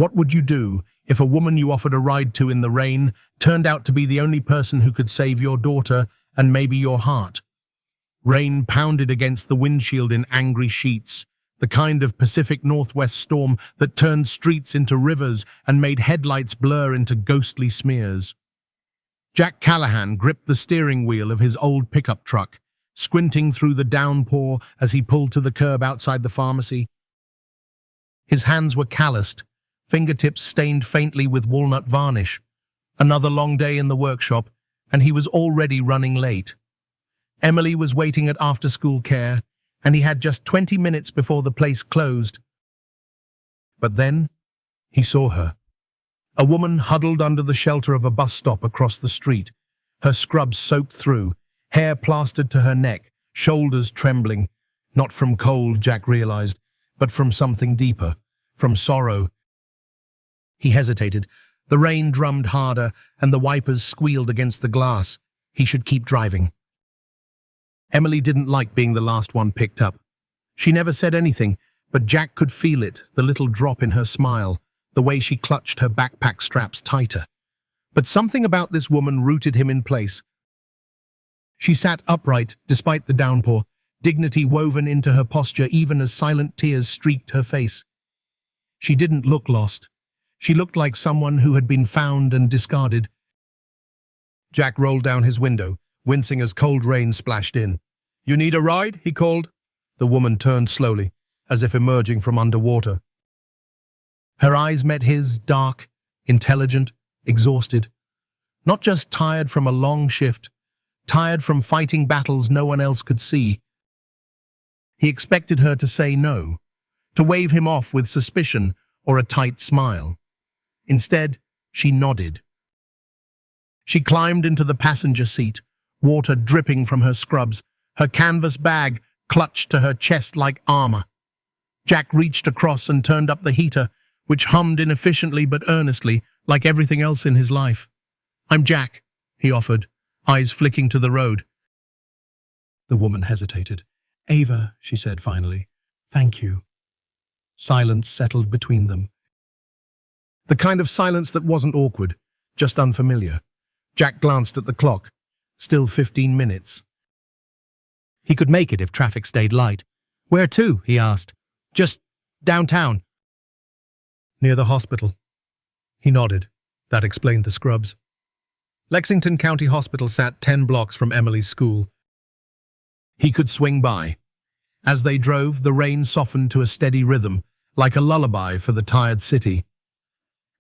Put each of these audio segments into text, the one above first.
What would you do if a woman you offered a ride to in the rain turned out to be the only person who could save your daughter and maybe your heart? Rain pounded against the windshield in angry sheets, the kind of Pacific Northwest storm that turned streets into rivers and made headlights blur into ghostly smears. Jack Callahan gripped the steering wheel of his old pickup truck, squinting through the downpour as he pulled to the curb outside the pharmacy. His hands were calloused, fingertips stained faintly with walnut varnish. Another long day in the workshop, and he was already running late. Emily was waiting at after-school care, and he had just 20 minutes before the place closed. But then, he saw her. A woman huddled under the shelter of a bus stop across the street, her scrubs soaked through, hair plastered to her neck, shoulders trembling, not from cold, Jack realized, but from something deeper, from sorrow. He hesitated. The rain drummed harder, and the wipers squealed against the glass. He should keep driving. Emily didn't like being the last one picked up. She never said anything, but Jack could feel it, the little drop in her smile, the way she clutched her backpack straps tighter. But something about this woman rooted him in place. She sat upright, despite the downpour, dignity woven into her posture even as silent tears streaked her face. She didn't look lost. She looked like someone who had been found and discarded. Jack rolled down his window, wincing as cold rain splashed in. "You need a ride?" he called. The woman turned slowly, as if emerging from underwater. Her eyes met his, dark, intelligent, exhausted. Not just tired from a long shift, tired from fighting battles no one else could see. He expected her to say no, to wave him off with suspicion or a tight smile. Instead, she nodded. She climbed into the passenger seat, water dripping from her scrubs, her canvas bag clutched to her chest like armor. Jack reached across and turned up the heater, which hummed inefficiently but earnestly, like everything else in his life. "I'm Jack," he offered, eyes flicking to the road. The woman hesitated. "Ava," she said finally, "thank you." Silence settled between them. The kind of silence that wasn't awkward, just unfamiliar. Jack glanced at the clock. Still 15 minutes. He could make it if traffic stayed light. "Where to?" he asked. "Just downtown." "Near the hospital." He nodded. That explained the scrubs. Lexington County Hospital sat 10 blocks from Emily's school. He could swing by. As they drove, the rain softened to a steady rhythm, like a lullaby for the tired city.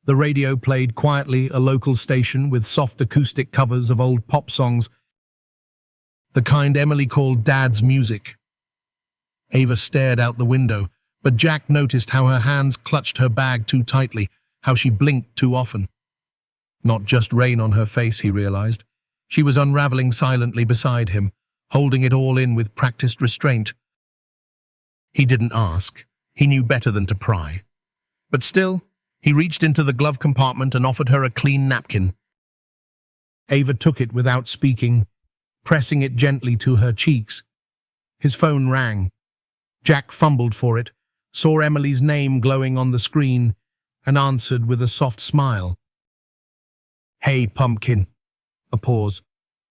The radio played quietly, a local station with soft acoustic covers of old pop songs, the kind Emily called Dad's music. Ava stared out the window, but Jack noticed how her hands clutched her bag too tightly, how she blinked too often. Not just rain on her face, he realized. She was unraveling silently beside him, holding it all in with practiced restraint. He didn't ask. He knew better than to pry. But still, he reached into the glove compartment and offered her a clean napkin. Ava took it without speaking, pressing it gently to her cheeks. His phone rang. Jack fumbled for it, saw Emily's name glowing on the screen, and answered with a soft smile. "Hey, Pumpkin." A pause.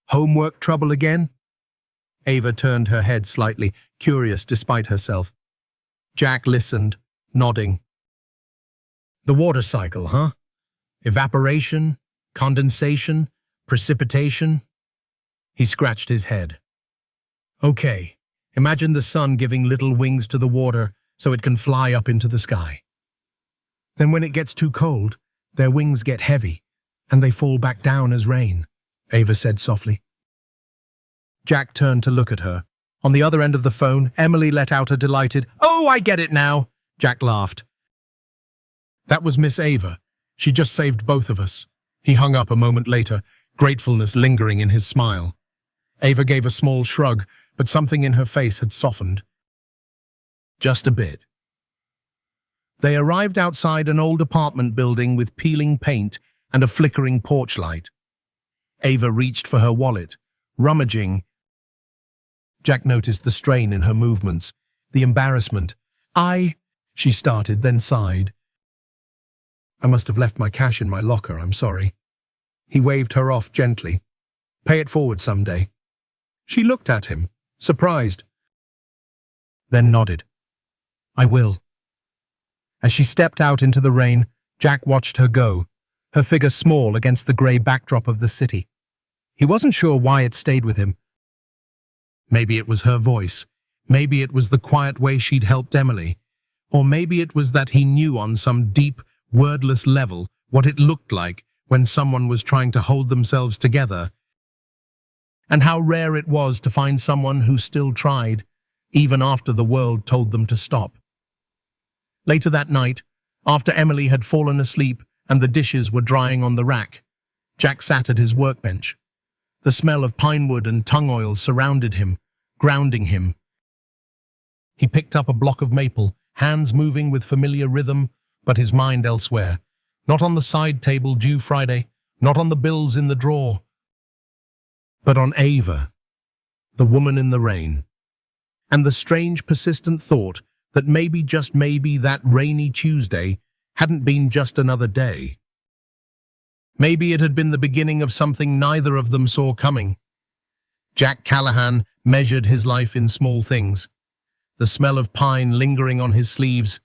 "Homework trouble again?" Ava turned her head slightly, curious despite herself. Jack listened, nodding. "The water cycle, huh? Evaporation, condensation, precipitation?" He scratched his head. "Okay, imagine the sun giving little wings to the water so it can fly up into the sky. Then when it gets too cold, their wings get heavy, and they fall back down as rain," Ava said softly. Jack turned to look at her. On the other end of the phone, Emily let out a delighted, "Oh, I get it now!" Jack laughed. That was Miss Ava. She just saved both of us. He hung up a moment later, gratefulness lingering in his smile. Ava gave a small shrug, but something in her face had softened. Just a bit. They arrived outside an old apartment building with peeling paint and a flickering porch light. Ava reached for her wallet, rummaging. Jack noticed the strain in her movements, the embarrassment. She started, then sighed. I must have left my cash in my locker, I'm sorry. He waved her off gently. Pay it forward someday. She looked at him, surprised, then nodded. I will. As she stepped out into the rain, Jack watched her go, her figure small against the grey backdrop of the city. He wasn't sure why it stayed with him. Maybe it was her voice. Maybe it was the quiet way she'd helped Emily. Or maybe it was that he knew on some deep, wordless level what it looked like when someone was trying to hold themselves together, and how rare it was to find someone who still tried, even after the world told them to stop. Later that night, after Emily had fallen asleep and the dishes were drying on the rack, Jack sat at his workbench. The smell of pine wood and tung oil surrounded him, grounding him. He picked up a block of maple, hands moving with familiar rhythm, but his mind elsewhere. Not on the side table due Friday, not on the bills in the drawer, but on Ava, the woman in the rain. And the strange, persistent thought that maybe, just maybe, that rainy Tuesday hadn't been just another day. Maybe it had been the beginning of something neither of them saw coming. Jack Callahan measured his life in small things. The smell of pine lingering on his sleeves,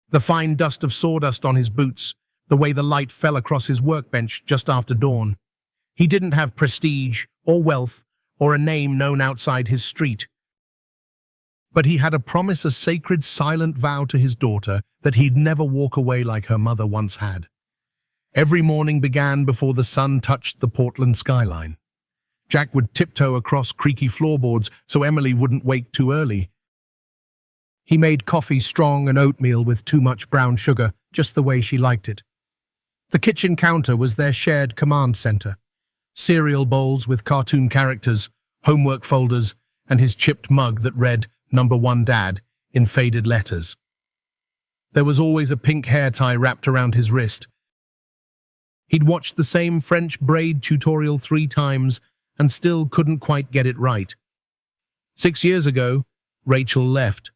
the fine dust of sawdust on his boots, the way the light fell across his workbench just after dawn. He didn't have prestige or wealth or a name known outside his street. But he had a promise, a sacred, silent vow to his daughter that he'd never walk away like her mother once had. Every morning began before the sun touched the Portland skyline. Jack would tiptoe across creaky floorboards so Emily wouldn't wake too early. He made coffee strong and oatmeal with too much brown sugar, just the way she liked it. The kitchen counter was their shared command center. Cereal bowls with cartoon characters, homework folders, and his chipped mug that read "Number 1 Dad" in faded letters. There was always a pink hair tie wrapped around his wrist. He'd watched the same French braid tutorial 3 times and still couldn't quite get it right. 6 years ago, Rachel left.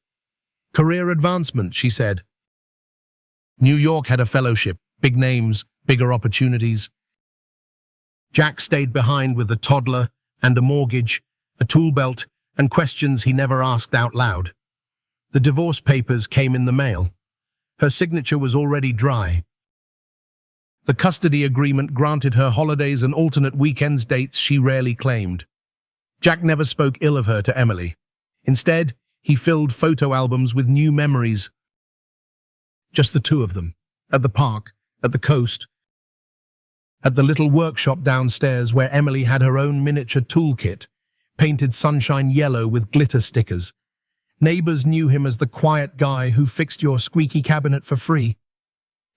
Career advancement, she said. New York had a fellowship, big names, bigger opportunities. Jack stayed behind with a toddler and a mortgage, a tool belt, and questions he never asked out loud. The divorce papers came in the mail. Her signature was already dry. The custody agreement granted her holidays and alternate weekends dates she rarely claimed. Jack never spoke ill of her to Emily. Instead, he filled photo albums with new memories. Just the two of them, at the park, at the coast, at the little workshop downstairs where Emily had her own miniature toolkit, painted sunshine yellow with glitter stickers. Neighbors knew him as the quiet guy who fixed your squeaky cabinet for free.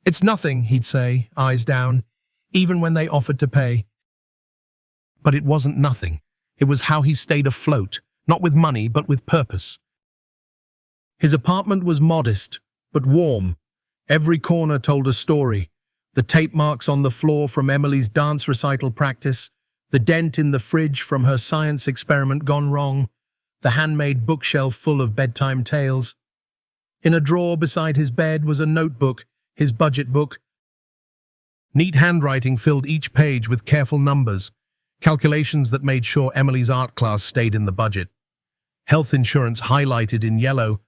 It's nothing, he'd say, eyes down, even when they offered to pay. But it wasn't nothing. It was how he stayed afloat, not with money, but with purpose. His apartment was modest, but warm. Every corner told a story. The tape marks on the floor from Emily's dance recital practice, the dent in the fridge from her science experiment gone wrong, the handmade bookshelf full of bedtime tales. In a drawer beside his bed was a notebook, his budget book. Neat handwriting filled each page with careful numbers, calculations that made sure Emily's art class stayed in the budget. Health insurance highlighted in yellow.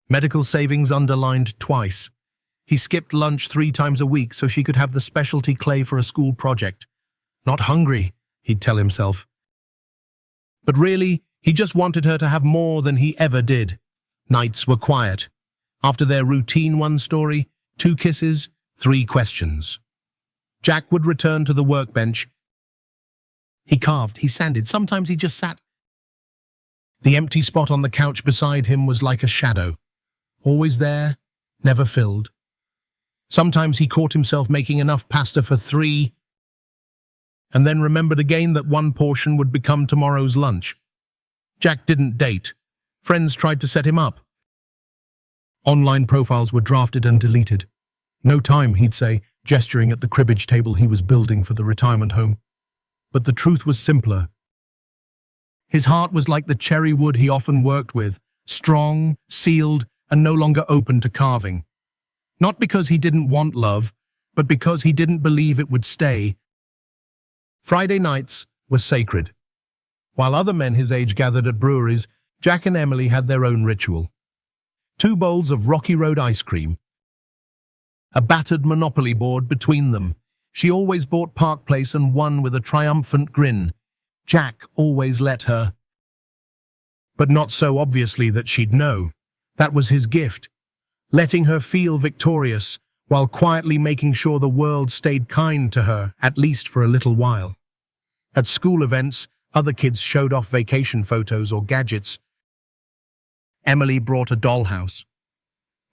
Medical savings underlined twice. He skipped lunch 3 times a week so she could have the specialty clay for a school project. Not hungry, he'd tell himself. But really, he just wanted her to have more than he ever did. Nights were quiet. After their routine 1 story, 2 kisses, 3 questions. Jack would return to the workbench. He carved, he sanded, sometimes he just sat. The empty spot on the couch beside him was like a shadow. Always there, never filled. Sometimes he caught himself making enough pasta for 3, and then remembered again that 1 portion would become tomorrow's lunch. Jack didn't date. Friends tried to set him up. Online profiles were drafted and deleted. No time, he'd say, gesturing at the cribbage table he was building for the retirement home. But the truth was simpler. His heart was like the cherry wood he often worked with, strong, sealed, and no longer open to carving. Not because he didn't want love, but because he didn't believe it would stay. Friday nights were sacred. While other men his age gathered at breweries, Jack and Emily had their own ritual. 2 bowls of Rocky Road ice cream. A battered Monopoly board between them. She always bought Park Place and won with a triumphant grin. Jack always let her. But not so obviously that she'd know. That was his gift. Letting her feel victorious, while quietly making sure the world stayed kind to her, at least for a little while. At school events, other kids showed off vacation photos or gadgets. Emily brought a dollhouse.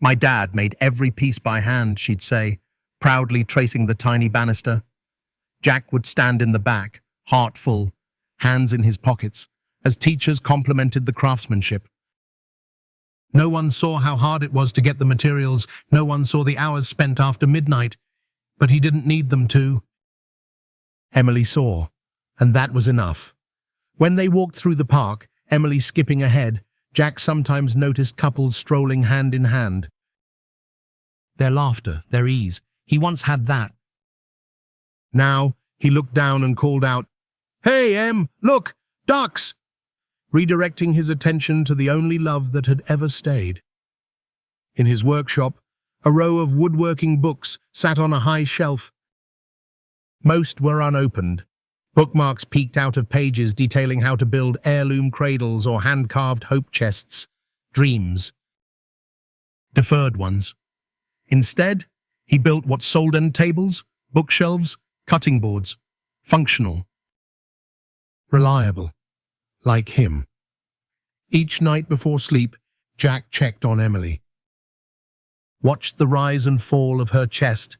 My dad made every piece by hand, she'd say, proudly tracing the tiny banister. Jack would stand in the back, heart full, hands in his pockets, as teachers complimented the craftsmanship. No one saw how hard it was to get the materials, no one saw the hours spent after midnight, but he didn't need them to. Emily saw, and that was enough. When they walked through the park, Emily skipping ahead, Jack sometimes noticed couples strolling hand in hand. Their laughter, their ease, he once had that. Now, he looked down and called out, "Hey, Em, look, ducks!" redirecting his attention to the only love that had ever stayed. In his workshop, a row of woodworking books sat on a high shelf. Most were unopened. Bookmarks peeked out of pages detailing how to build heirloom cradles or hand-carved hope chests. Dreams. Deferred ones. Instead, he built what sold end tables, bookshelves, cutting boards. Functional. Reliable. Like him. Each night before sleep, Jack checked on Emily. Watched the rise and fall of her chest,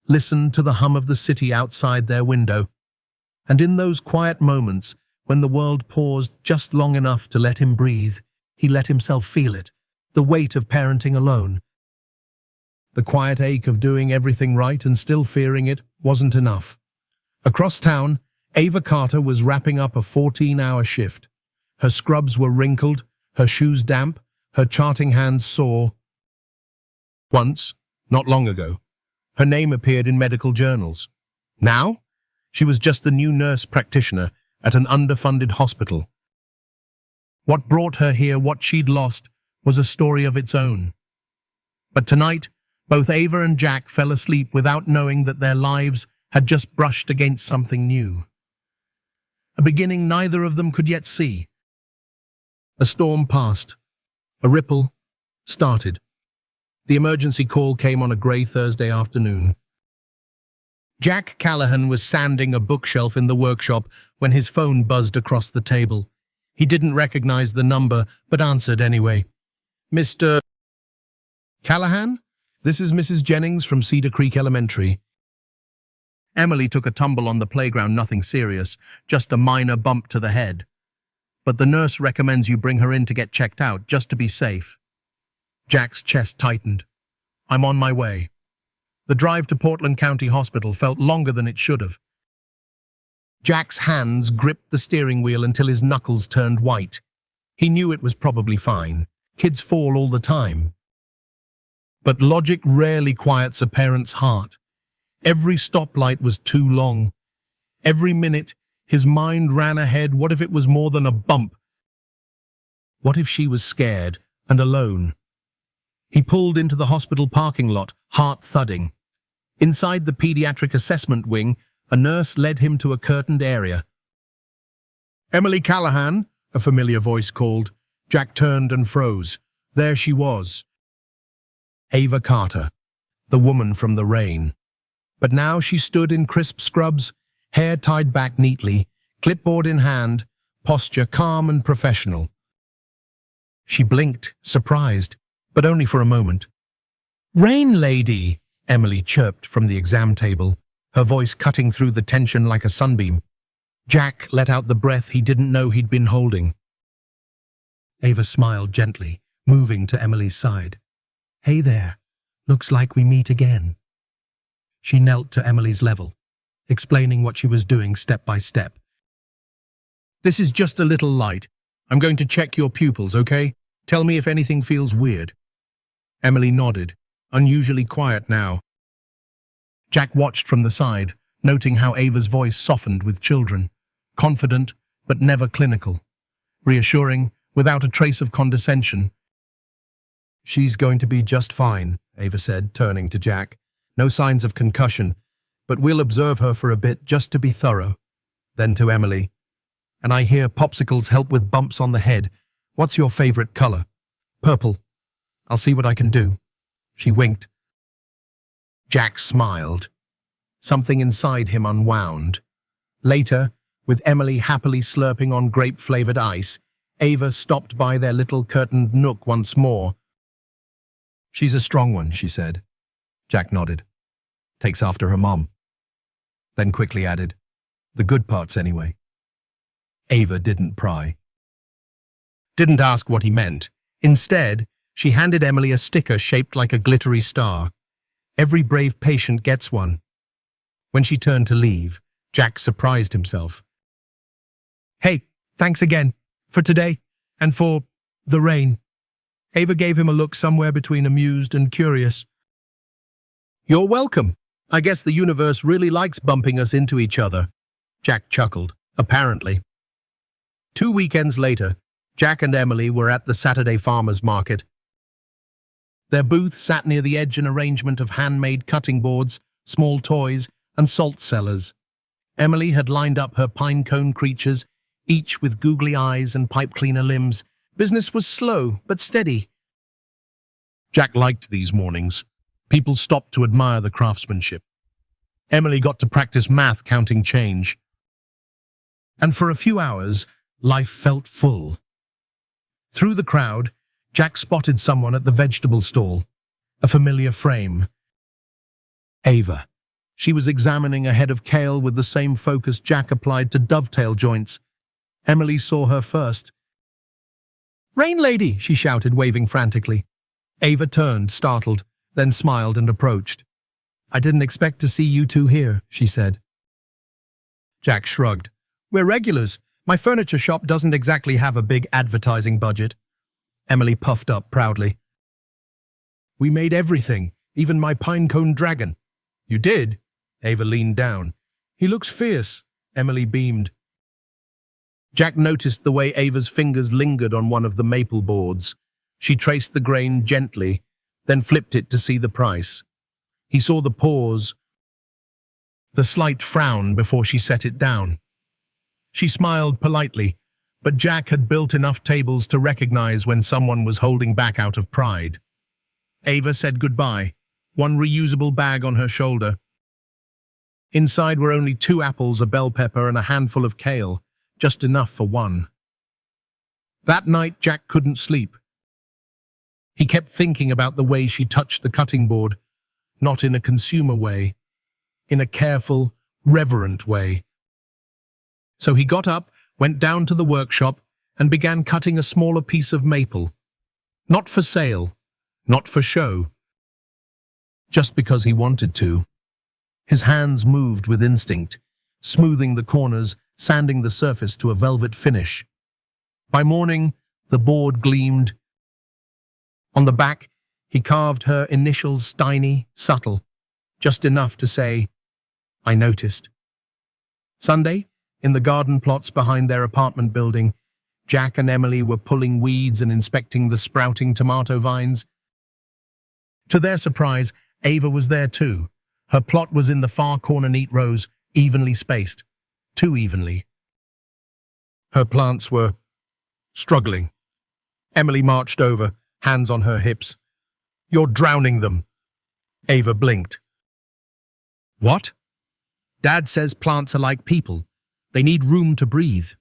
listened to the hum of the city outside their window. And in those quiet moments, when the world paused just long enough to let him breathe, he let himself feel it, the weight of parenting alone. The quiet ache of doing everything right and still fearing it wasn't enough. Across town, Ava Carter was wrapping up a 14-hour shift. Her scrubs were wrinkled, her shoes damp, her charting hands sore. Once, not long ago, her name appeared in medical journals. Now, she was just the new nurse practitioner at an underfunded hospital. What brought her here, what she'd lost, was a story of its own. But tonight, both Ava and Jack fell asleep without knowing that their lives had just brushed against something new. A beginning neither of them could yet see. A storm passed. A ripple started. The emergency call came on a grey Thursday afternoon. Jack Callahan was sanding a bookshelf in the workshop when his phone buzzed across the table. He didn't recognize the number, but answered anyway. "Mr. Callahan? This is Mrs. Jennings from Cedar Creek Elementary." Emily took a tumble on the playground, nothing serious, just a minor bump to the head. "But the nurse recommends you bring her in to get checked out, just to be safe." Jack's chest tightened. "I'm on my way." The drive to Portland County Hospital felt longer than it should have. Jack's hands gripped the steering wheel until his knuckles turned white. He knew it was probably fine. Kids fall all the time. But logic rarely quiets a parent's heart. Every stoplight was too long. Every minute, his mind ran ahead. What if it was more than a bump? What if she was scared and alone? He pulled into the hospital parking lot, heart thudding. Inside the pediatric assessment wing, a nurse led him to a curtained area. "Emily Callahan," a familiar voice called. Jack turned and froze. There she was. Ava Carter, the woman from the rain. But now she stood in crisp scrubs, hair tied back neatly, clipboard in hand, posture calm and professional. She blinked, surprised, but only for a moment. "Rain lady," Emily chirped from the exam table, her voice cutting through the tension like a sunbeam. Jack let out the breath he didn't know he'd been holding. Ava smiled gently, moving to Emily's side. "Hey there, looks like we meet again." She knelt to Emily's level, explaining what she was doing step by step. "This is just a little light. I'm going to check your pupils, okay? Tell me if anything feels weird." Emily nodded, unusually quiet now. Jack watched from the side, noting how Ava's voice softened with children, confident but never clinical, reassuring without a trace of condescension. "She's going to be just fine," Ava said, turning to Jack. "No signs of concussion, but we'll observe her for a bit just to be thorough." Then to Emily, "And I hear popsicles help with bumps on the head. What's your favorite color?" "Purple. I'll see what I can do." She winked. Jack smiled. Something inside him unwound. Later, with Emily happily slurping on grape-flavored ice, Ava stopped by their little curtained nook once more. "She's a strong one," she said. Jack nodded. "Takes after her mom." Then quickly added, "The good parts anyway." Ava didn't pry. Didn't ask what he meant. Instead, she handed Emily a sticker shaped like a glittery star. "Every brave patient gets one." When she turned to leave, Jack surprised himself. "Hey, thanks again, for today, and for the rain." Ava gave him a look somewhere between amused and curious. "You're welcome. I guess the universe really likes bumping us into each other." Jack chuckled, apparently. 2 weekends later, Jack and Emily were at the Saturday farmers market. Their booth sat near the edge, an arrangement of handmade cutting boards, small toys, and salt cellars. Emily had lined up her pine cone creatures, each with googly eyes and pipe cleaner limbs. Business was slow but steady. Jack liked these mornings. People stopped to admire the craftsmanship. Emily got to practice math counting change. And for a few hours, life felt full. Through the crowd, Jack spotted someone at the vegetable stall, a familiar frame. Ava. She was examining a head of kale with the same focus Jack applied to dovetail joints. Emily saw her first. "Rain lady!" she shouted, waving frantically. Ava turned, startled, then smiled and approached. "I didn't expect to see you two here," she said. Jack shrugged. "We're regulars. My furniture shop doesn't exactly have a big advertising budget." Emily puffed up proudly. "We made everything, even my pinecone dragon." "You did?" Ava leaned down. "He looks fierce." Emily beamed. Jack noticed the way Ava's fingers lingered on one of the maple boards. She traced the grain gently, then flipped it to see the price. He saw the pause, the slight frown before she set it down. She smiled politely, but Jack had built enough tables to recognize when someone was holding back out of pride. Ava said goodbye, one reusable bag on her shoulder. Inside were only 2 apples, a bell pepper, and a handful of kale, just enough for one. That night, Jack couldn't sleep. He kept thinking about the way she touched the cutting board, not in a consumer way, in a careful, reverent way. So he got up, went down to the workshop, and began cutting a smaller piece of maple. Not for sale, not for show, just because he wanted to. His hands moved with instinct, smoothing the corners, sanding the surface to a velvet finish. By morning, the board gleamed. On the back, he carved her initials, tiny, subtle, just enough to say, "I noticed." Sunday, in the garden plots behind their apartment building, Jack and Emily were pulling weeds and inspecting the sprouting tomato vines. To their surprise, Ava was there too. Her plot was in the far corner, neat rows, evenly spaced. Too evenly. Her plants were struggling. Emily marched over, hands on her hips. "You're drowning them." Ava blinked. "What?" "Dad says plants are like people. They need room to breathe."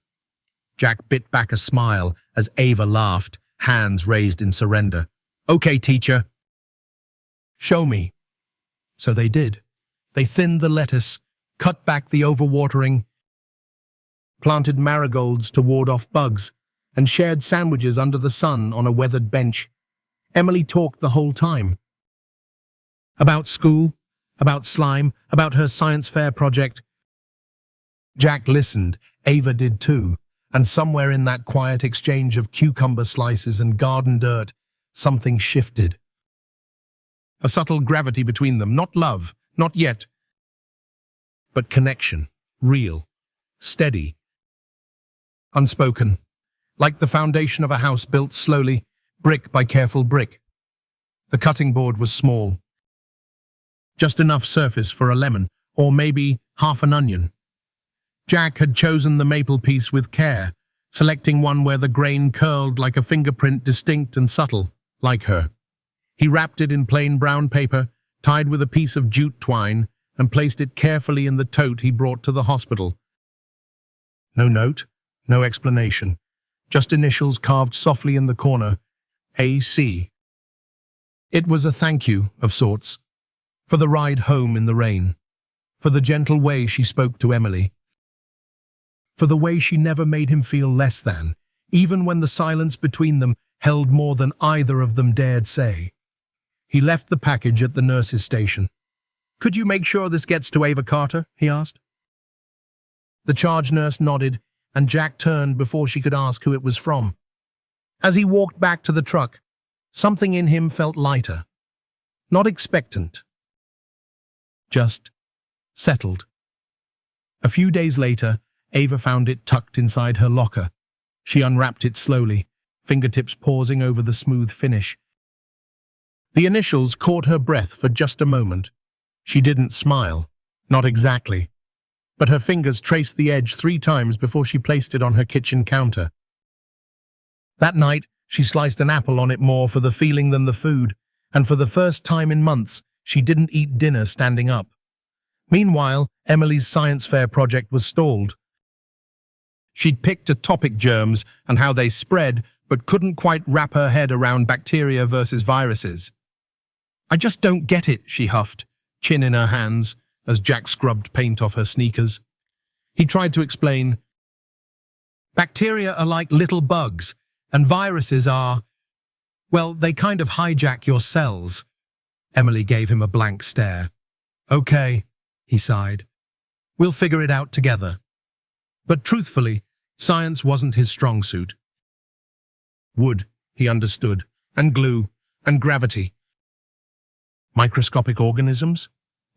Jack bit back a smile as Ava laughed, hands raised in surrender. "Okay, teacher." "Show me." So they did. They thinned the lettuce, cut back the overwatering, planted marigolds to ward off bugs, and shared sandwiches under the sun on a weathered bench. Emily talked the whole time. About school, about slime, about her science fair project. Jack listened, Ava did too, and somewhere in that quiet exchange of cucumber slices and garden dirt, something shifted. a subtle gravity between them, not love, not yet, but connection, real, steady, unspoken, like the foundation of a house built slowly, brick by careful brick. The cutting board was small, just enough surface for a lemon, or maybe half an onion. Jack had chosen the maple piece with care, selecting one where the grain curled like a fingerprint, distinct and subtle, like her. He wrapped it in plain brown paper, tied with a piece of jute twine, and placed it carefully in the tote he brought to the hospital. No note, no explanation, just initials carved softly in the corner, A.C. It was a thank you, of sorts, for the ride home in the rain, for the gentle way she spoke to Emily, for the way she never made him feel less than, even when the silence between them held more than either of them dared say. He left the package at the nurse's station. "Could you make sure this gets to Ava Carter?" he asked. The charge nurse nodded, and Jack turned before she could ask who it was from. As he walked back to the truck, something in him felt lighter. Not expectant. Just settled. A few days later, Ava found it tucked inside her locker. She unwrapped it slowly, fingertips pausing over the smooth finish. The initials caught her breath for just a moment. She didn't smile. Not exactly. But her fingers traced the edge 3 times before she placed it on her kitchen counter. That night, she sliced an apple on it more for the feeling than the food, and for the first time in months, she didn't eat dinner standing up. Meanwhile, Emily's science fair project was stalled. She'd picked atopic germs and how they spread, but couldn't quite wrap her head around bacteria versus viruses. "I just don't get it," she huffed, chin in her hands, as Jack scrubbed paint off her sneakers. He tried to explain. "Bacteria are like little bugs, and viruses are, well, they kind of hijack your cells." Emily gave him a blank stare. "Okay," he sighed. "We'll figure it out together." But truthfully, science wasn't his strong suit. Wood, he understood, and glue, and gravity. Microscopic organisms?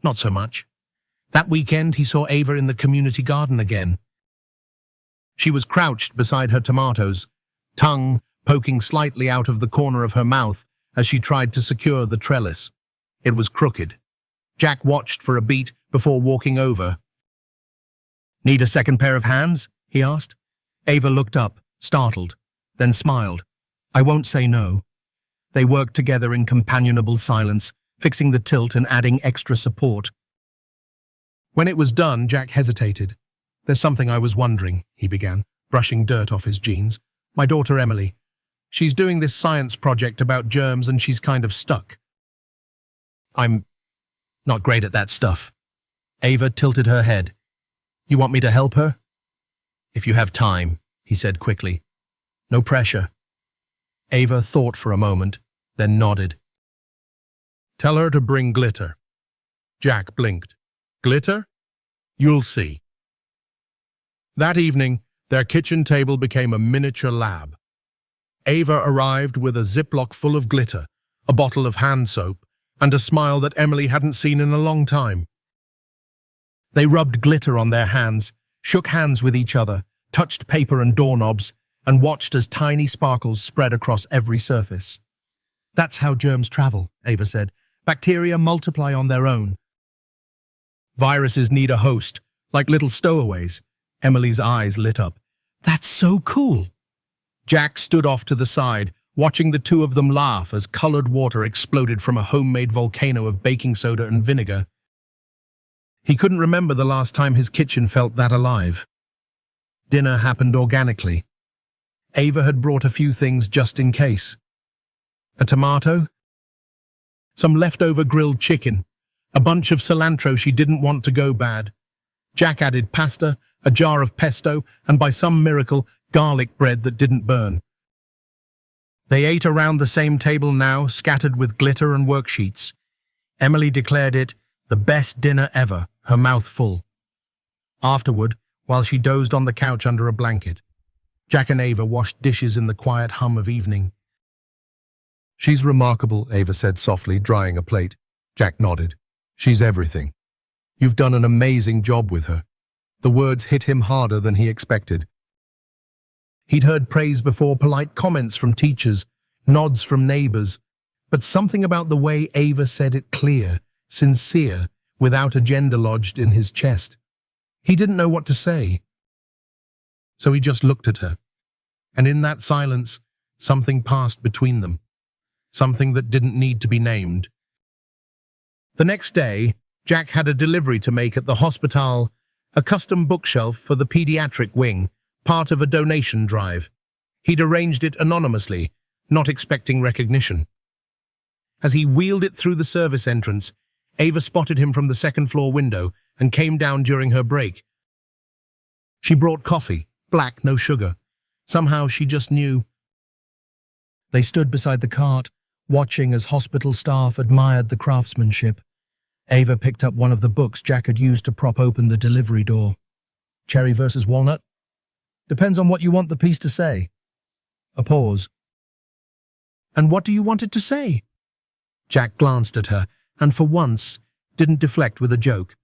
Not so much. That weekend, he saw Ava in the community garden again. She was crouched beside her tomatoes, tongue poking slightly out of the corner of her mouth as she tried to secure the trellis. It was crooked. Jack watched for a beat before walking over. "Need a second pair of hands?" he asked. Ava looked up, startled, then smiled. "I won't say no." They worked together in companionable silence, fixing the tilt and adding extra support. When it was done, Jack hesitated. "There's something I was wondering," he began, brushing dirt off his jeans. "My daughter Emily. She's doing this science project about germs and she's kind of stuck. I'm not great at that stuff." Ava tilted her head. "You want me to help her?" "If you have time," he said quickly. "No pressure." Ava thought for a moment, then nodded. "Tell her to bring glitter." Jack blinked. "Glitter? You'll see." That evening, their kitchen table became a miniature lab. Ava arrived with a Ziploc full of glitter, a bottle of hand soap, and a smile that Emily hadn't seen in a long time. They rubbed glitter on their hands, shook hands with each other, touched paper and doorknobs, and watched as tiny sparkles spread across every surface. "That's how germs travel," Ava said. "Bacteria multiply on their own. Viruses need a host, like little stowaways." Emily's eyes lit up. "That's so cool." Jack stood off to the side, watching the two of them laugh as colored water exploded from a homemade volcano of baking soda and vinegar. He couldn't remember the last time his kitchen felt that alive. Dinner happened organically. Ava had brought a few things just in case. A tomato, some leftover grilled chicken, a bunch of cilantro she didn't want to go bad. Jack added pasta, a jar of pesto, and by some miracle, garlic bread that didn't burn. They ate around the same table now, scattered with glitter and worksheets. Emily declared it the best dinner ever, her mouth full. Afterward, while she dozed on the couch under a blanket, Jack and Ava washed dishes in the quiet hum of evening. She's remarkable, Ava said softly, drying a plate. Jack nodded. She's everything. You've done an amazing job with her. The words hit him harder than he expected. He'd heard praise before, polite comments from teachers, nods from neighbors, but something about the way Ava said it clear, sincere, without agenda lodged in his chest. He didn't know what to say. So he just looked at her. And in that silence, something passed between them. Something that didn't need to be named. The next day, Jack had a delivery to make at the hospital, a custom bookshelf for the pediatric wing, part of a donation drive. He'd arranged it anonymously, not expecting recognition. As he wheeled it through the service entrance, Ava spotted him from the second-floor window and came down during her break. She brought coffee, black, no sugar. Somehow she just knew. They stood beside the cart, watching as hospital staff admired the craftsmanship. Ava picked up one of the books Jack had used to prop open the delivery door. Cherry versus walnut? Depends on what you want the piece to say. A pause. And what do you want it to say? Jack glanced at her, and for once, didn't deflect with a joke.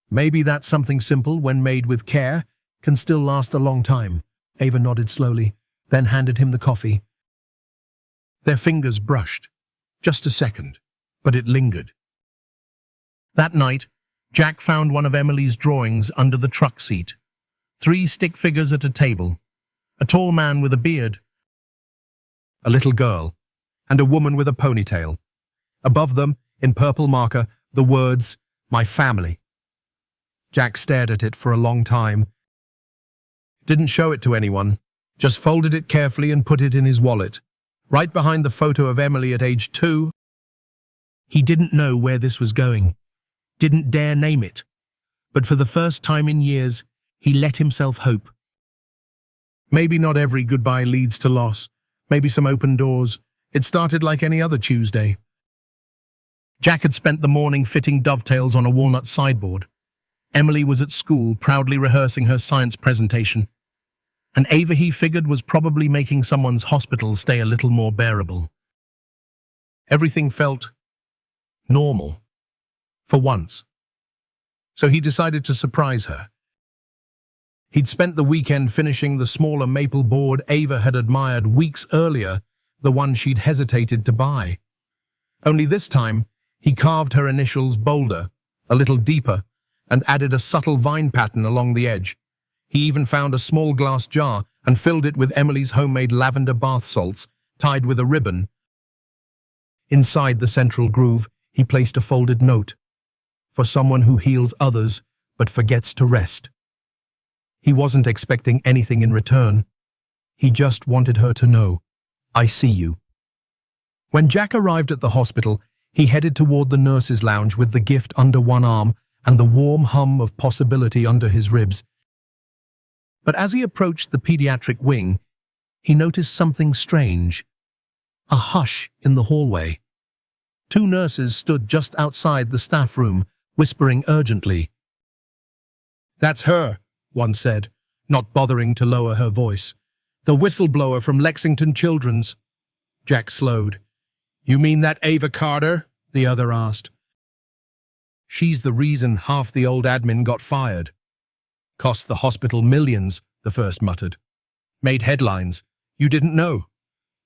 Maybe that something simple, when made with care, can still last a long time. Ava nodded slowly, then handed him the coffee. Their fingers brushed. Just a second, but it lingered. That night, Jack found one of Emily's drawings under the truck seat. 3 stick figures at a table. A tall man with a beard. A little girl. And a woman with a ponytail. Above them, in purple marker, the words, "My family." Jack stared at it for a long time. Didn't show it to anyone, just folded it carefully and put it in his wallet, right behind the photo of Emily at age 2. He didn't know where this was going, didn't dare name it, but for the first time in years, he let himself hope. Maybe not every goodbye leads to loss, maybe some open doors. It started like any other Tuesday. Jack had spent the morning fitting dovetails on a walnut sideboard. Emily was at school, proudly rehearsing her science presentation. And Ava, he figured, was probably making someone's hospital stay a little more bearable. Everything felt normal, for once. So he decided to surprise her. He'd spent the weekend finishing the smaller maple board Ava had admired weeks earlier, the one she'd hesitated to buy. Only this time, he carved her initials bolder, a little deeper, and added a subtle vine pattern along the edge. He even found a small glass jar and filled it with Emily's homemade lavender bath salts, tied with a ribbon. Inside the central groove, he placed a folded note. For someone who heals others, but forgets to rest. He wasn't expecting anything in return. He just wanted her to know, "I see you." When Jack arrived at the hospital, he headed toward the nurse's lounge with the gift under one arm and the warm hum of possibility under his ribs. But as he approached the pediatric wing, he noticed something strange. A hush in the hallway. 2 nurses stood just outside the staff room, whispering urgently. "That's her," one said, not bothering to lower her voice. "The whistleblower from Lexington Children's." Jack slowed. "You mean that Ava Carter?" the other asked. "She's the reason half the old admin got fired." "Cost the hospital millions," the first muttered. "Made headlines. You didn't know."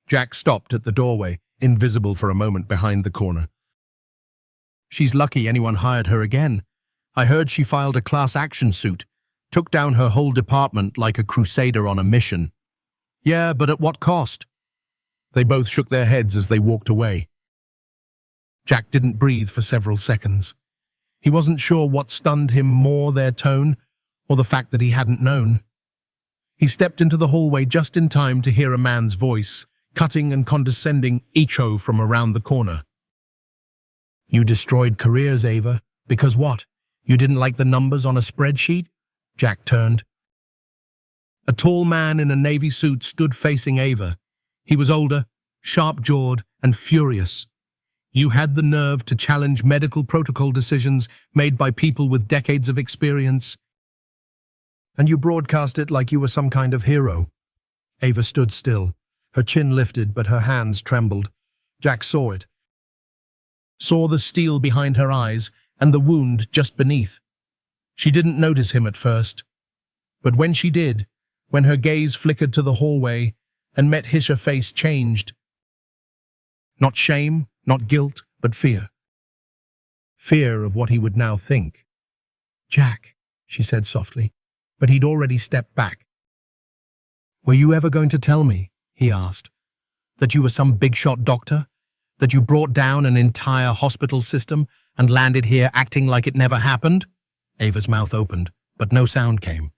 Jack stopped at the doorway, invisible for a moment behind the corner. "She's lucky anyone hired her again. I heard she filed a class action suit, took down her whole department like a crusader on a mission." "Yeah, but at what cost?" They both shook their heads as they walked away. Jack didn't breathe for several seconds. He wasn't sure what stunned him more, their tone, or the fact that he hadn't known. He stepped into the hallway just in time to hear a man's voice, cutting and condescending, echo from around the corner. "You destroyed careers, Ava. Because what? You didn't like the numbers on a spreadsheet?" Jack turned. A tall man in a navy suit stood facing Ava. He was older, sharp-jawed, and furious. "You had the nerve to challenge medical protocol decisions made by people with decades of experience. And you broadcast it like you were some kind of hero." Ava stood still, her chin lifted but her hands trembled. Jack saw it. Saw the steel behind her eyes and the wound just beneath. She didn't notice him at first. But when she did, when her gaze flickered to the hallway and met his, her face changed. Not shame, not guilt, but fear. Fear of what he would now think. "Jack," she said softly, but he'd already stepped back. "Were you ever going to tell me," he asked, "that you were some big-shot doctor? That you brought down an entire hospital system and landed here acting like it never happened?" Ava's mouth opened, but no sound came.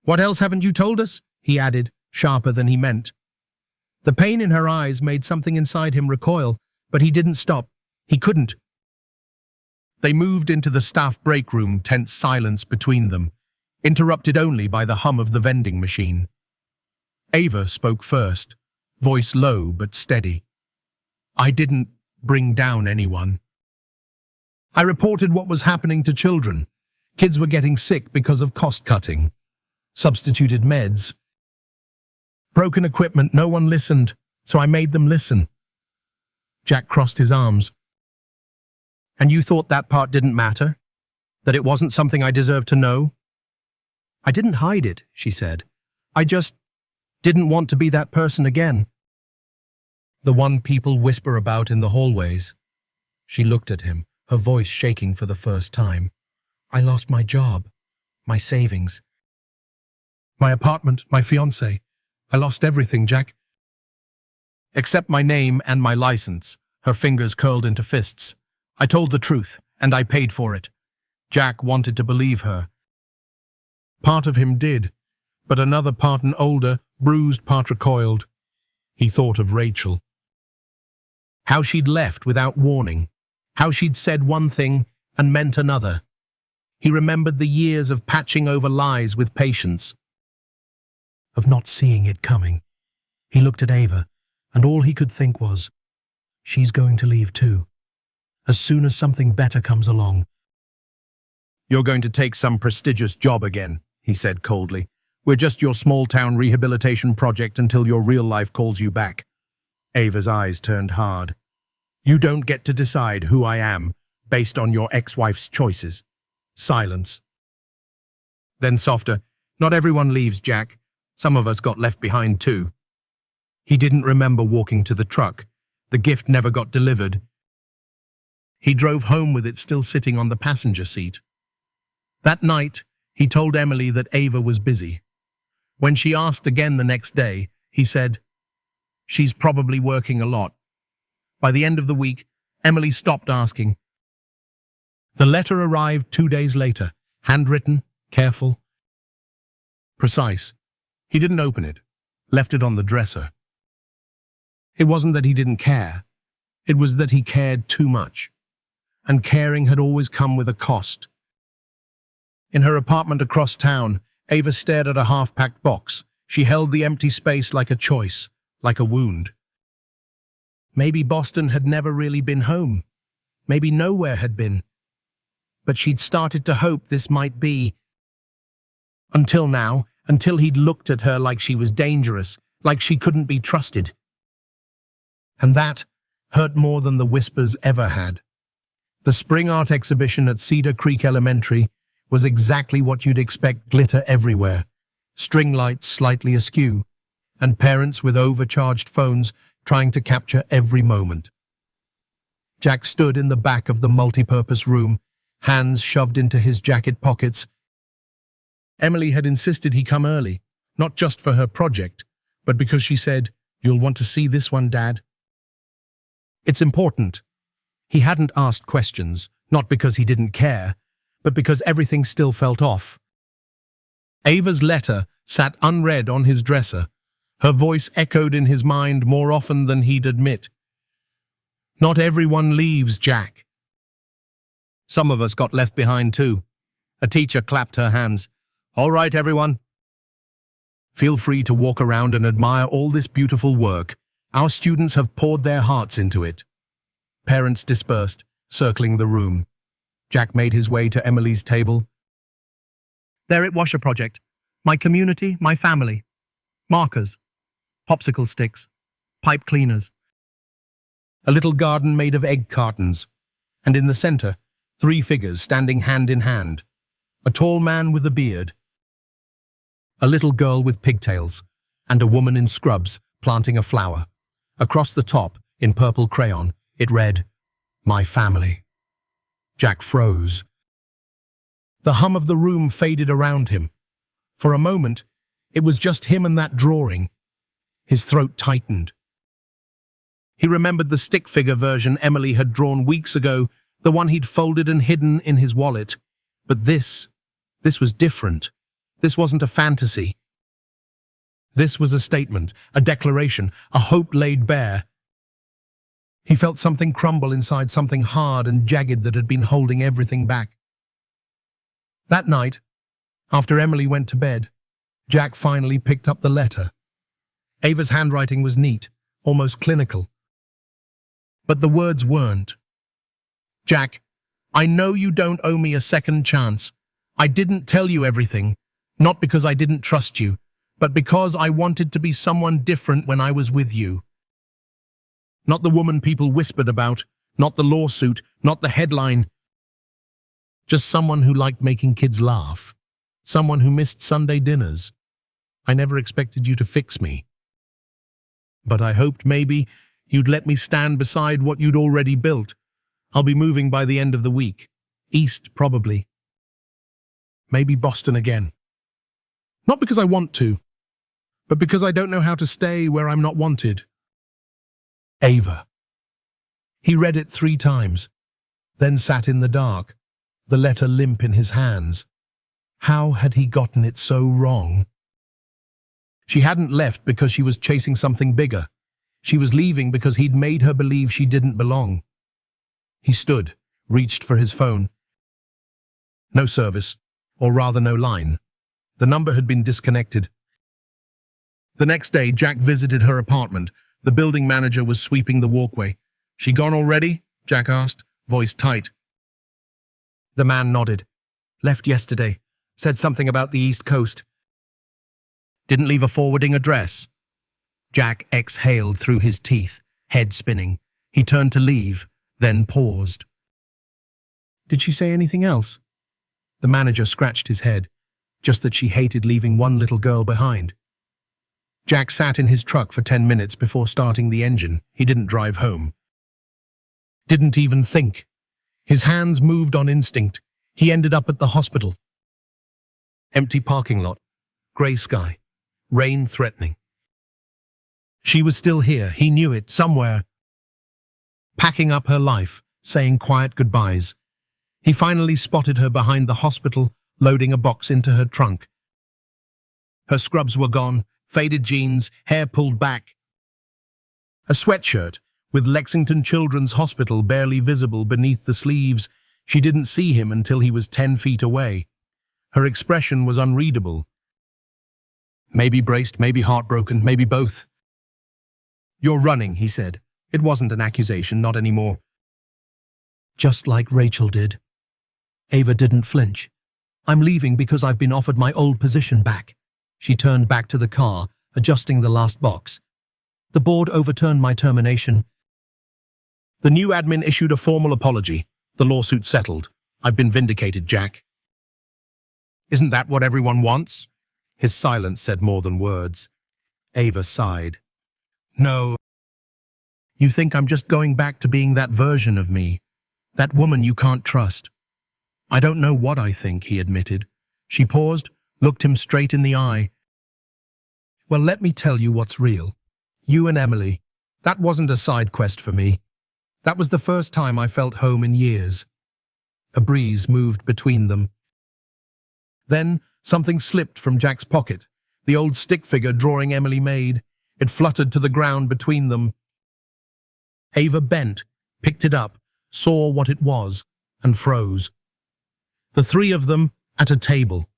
"What else haven't you told us?" he added, sharper than he meant. The pain in her eyes made something inside him recoil, but he didn't stop. He couldn't. They moved into the staff break room, tense silence between them, interrupted only by the hum of the vending machine. Ava spoke first, voice low but steady. "I didn't bring down anyone. I reported what was happening to children. Kids were getting sick because of cost-cutting. Substituted meds. Broken equipment, no one listened, so I made them listen." Jack crossed his arms. "And you thought that part didn't matter? That it wasn't something I deserved to know?" "I didn't hide it," she said. "I just didn't want to be that person again." "The one people whisper about in the hallways." She looked at him, her voice shaking for the first time. "I lost my job, my savings, my apartment, my fiancé. I lost everything, Jack. Except my name and my license." Her fingers curled into fists. "I told the truth, and I paid for it." Jack wanted to believe her. Part of him did, but another part, an older, bruised part, recoiled. He thought of Rachel. How she'd left without warning. How she'd said one thing and meant another. He remembered the years of patching over lies with patience, of not seeing it coming. He looked at Ava, and all he could think was, she's going to leave too. As soon as something better comes along. "You're going to take some prestigious job again," he said coldly. "We're just your small-town rehabilitation project until your real life calls you back." Ava's eyes turned hard. "You don't get to decide who I am based on your ex-wife's choices." Silence. Then softer, "Not everyone leaves, Jack. Some of us got left behind too." He didn't remember walking to the truck. The gift never got delivered. He drove home with it still sitting on the passenger seat. That night, he told Emily that Ava was busy. When she asked again the next day, he said, "She's probably working a lot." By the end of the week, Emily stopped asking. The letter arrived 2 days later, handwritten, careful, precise. He didn't open it, left it on the dresser. It wasn't that he didn't care. It was that he cared too much. And caring had always come with a cost. In her apartment across town, Ava stared at a half-packed box. She held the empty space like a choice, like a wound. Maybe Boston had never really been home. Maybe nowhere had been. But she'd started to hope this might be. Until now, until he'd looked at her like she was dangerous, like she couldn't be trusted. And that hurt more than the whispers ever had. The spring art exhibition at Cedar Creek Elementary was exactly what you'd expect: glitter everywhere, string lights slightly askew, and parents with overcharged phones trying to capture every moment. Jack stood in the back of the multi-purpose room, hands shoved into his jacket pockets. Emily had insisted he come early, not just for her project, but because she said, "You'll want to see this one, Dad." It's important. He hadn't asked questions, not because he didn't care, but because everything still felt off. Ava's letter sat unread on his dresser. Her voice echoed in his mind more often than he'd admit. "Not everyone leaves, Jack. Some of us got left behind too." A teacher clapped her hands. "All right, everyone. Feel free to walk around and admire all this beautiful work. Our students have poured their hearts into it." Parents dispersed, circling the room. Jack made his way to Emily's table. "There it was, your project. My community, my family. Markers, popsicle sticks, pipe cleaners. a little garden made of egg cartons, and in the center, 3 figures standing hand in hand. A tall man with a beard, a little girl with pigtails, and a woman in scrubs planting a flower. Across the top, in purple crayon, it read, "My family." Jack froze. The hum of the room faded around him. For a moment, it was just him and that drawing. His throat tightened. He remembered the stick figure version Emily had drawn weeks ago, the one he'd folded and hidden in his wallet. But this was different. This wasn't a fantasy. This was a statement, a declaration, a hope laid bare. He felt something crumble inside, something hard and jagged that had been holding everything back. That night, after Emily went to bed, Jack finally picked up the letter. Ava's handwriting was neat, almost clinical. But the words weren't. "Jack, I know you don't owe me a second chance. I didn't tell you everything, not because I didn't trust you, but because I wanted to be someone different when I was with you. Not the woman people whispered about, not the lawsuit, not the headline. Just someone who liked making kids laugh. Someone who missed Sunday dinners. I never expected you to fix me. But I hoped maybe you'd let me stand beside what you'd already built. I'll be moving by the end of the week. East, probably. Maybe Boston again. Not because I want to, but because I don't know how to stay where I'm not wanted. Ava." He read it 3 times, then sat in the dark, the letter limp in his hands. How had he gotten it so wrong? She hadn't left because she was chasing something bigger. She was leaving because he'd made her believe she didn't belong. He stood, reached for his phone. No service, or rather no line. The number had been disconnected. The next day, Jack visited her apartment. The building manager was sweeping the walkway. "She gone already?" Jack asked, voice tight. The man nodded. "Left yesterday. Said something about the East Coast. Didn't leave a forwarding address." Jack exhaled through his teeth, head spinning. He turned to leave, then paused. "Did she say anything else?" The manager scratched his head, just that she hated leaving one little girl behind. Jack sat in his truck for 10 minutes before starting the engine. He didn't drive home. Didn't even think. His hands moved on instinct. He ended up at the hospital. Empty parking lot. Grey sky. Rain threatening. She was still here. He knew it, somewhere. Packing up her life, saying quiet goodbyes. He finally spotted her behind the hospital, loading a box into her trunk. Her scrubs were gone, faded jeans, hair pulled back. A sweatshirt, with Lexington Children's Hospital barely visible beneath the sleeves. She didn't see him until he was 10 feet away. Her expression was unreadable. Maybe braced, maybe heartbroken, maybe both. "You're running," he said. It wasn't an accusation, not anymore. "Just like Rachel did." Ava didn't flinch. "I'm leaving because I've been offered my old position back." She turned back to the car, adjusting the last box. "The board overturned my termination." The new admin issued a formal apology. The lawsuit settled. "I've been vindicated, Jack." "Isn't that what everyone wants?" His silence said more than words. Ava sighed. "No. You think I'm just going back to being that version of me, that woman you can't trust." "I don't know what I think," he admitted. She paused, looked him straight in the eye. "Well, let me tell you what's real. You and Emily, that wasn't a side quest for me. That was the first time I felt home in years." A breeze moved between them. Then something slipped from Jack's pocket, the old stick figure drawing Emily made. It fluttered to the ground between them. Ava bent, picked it up, saw what it was, and froze. The 3 of them at a table.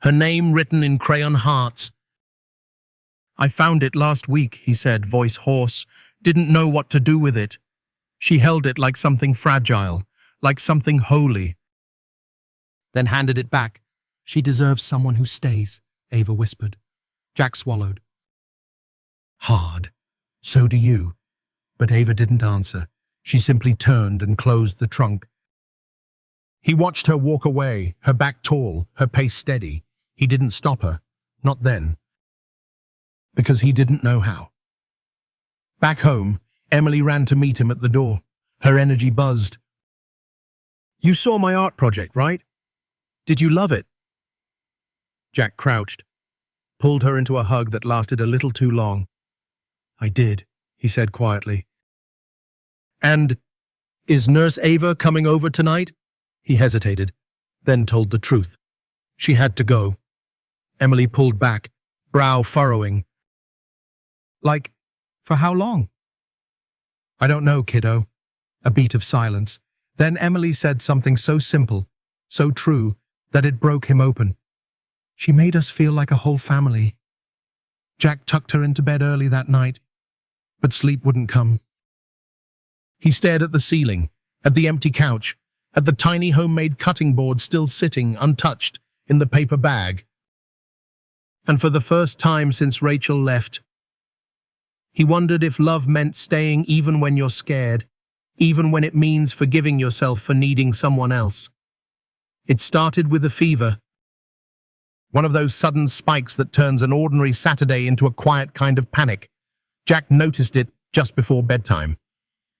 Her name written in crayon hearts. "I found it last week," he said, voice hoarse. "Didn't know what to do with it." She held it like something fragile, like something holy. Then handed it back. "She deserves someone who stays," Ava whispered. Jack swallowed. "Hard. So do you. But Ava didn't answer. She simply turned and closed the trunk. He watched her walk away, her back tall, her pace steady. He didn't stop her. Not then. Because he didn't know how. Back home, Emily ran to meet him at the door. Her energy buzzed. "You saw my art project, right? Did you love it?" Jack crouched, pulled her into a hug that lasted a little too long. "I did," he said quietly. "And is Nurse Ava coming over tonight?" He hesitated, then told the truth. She had to go. Emily pulled back, brow furrowing. "Like, for how long?" "I don't know, kiddo." A beat of silence. Then Emily said something so simple, so true, that it broke him open. "She made us feel like a whole family." Jack tucked her into bed early that night, but sleep wouldn't come. He stared at the ceiling, at the empty couch, at the tiny homemade cutting board still sitting, untouched, in the paper bag. And for the first time since Rachel left, he wondered if love meant staying even when you're scared, even when it means forgiving yourself for needing someone else. It started with a fever. One of those sudden spikes that turns an ordinary Saturday into a quiet kind of panic. Jack noticed it just before bedtime.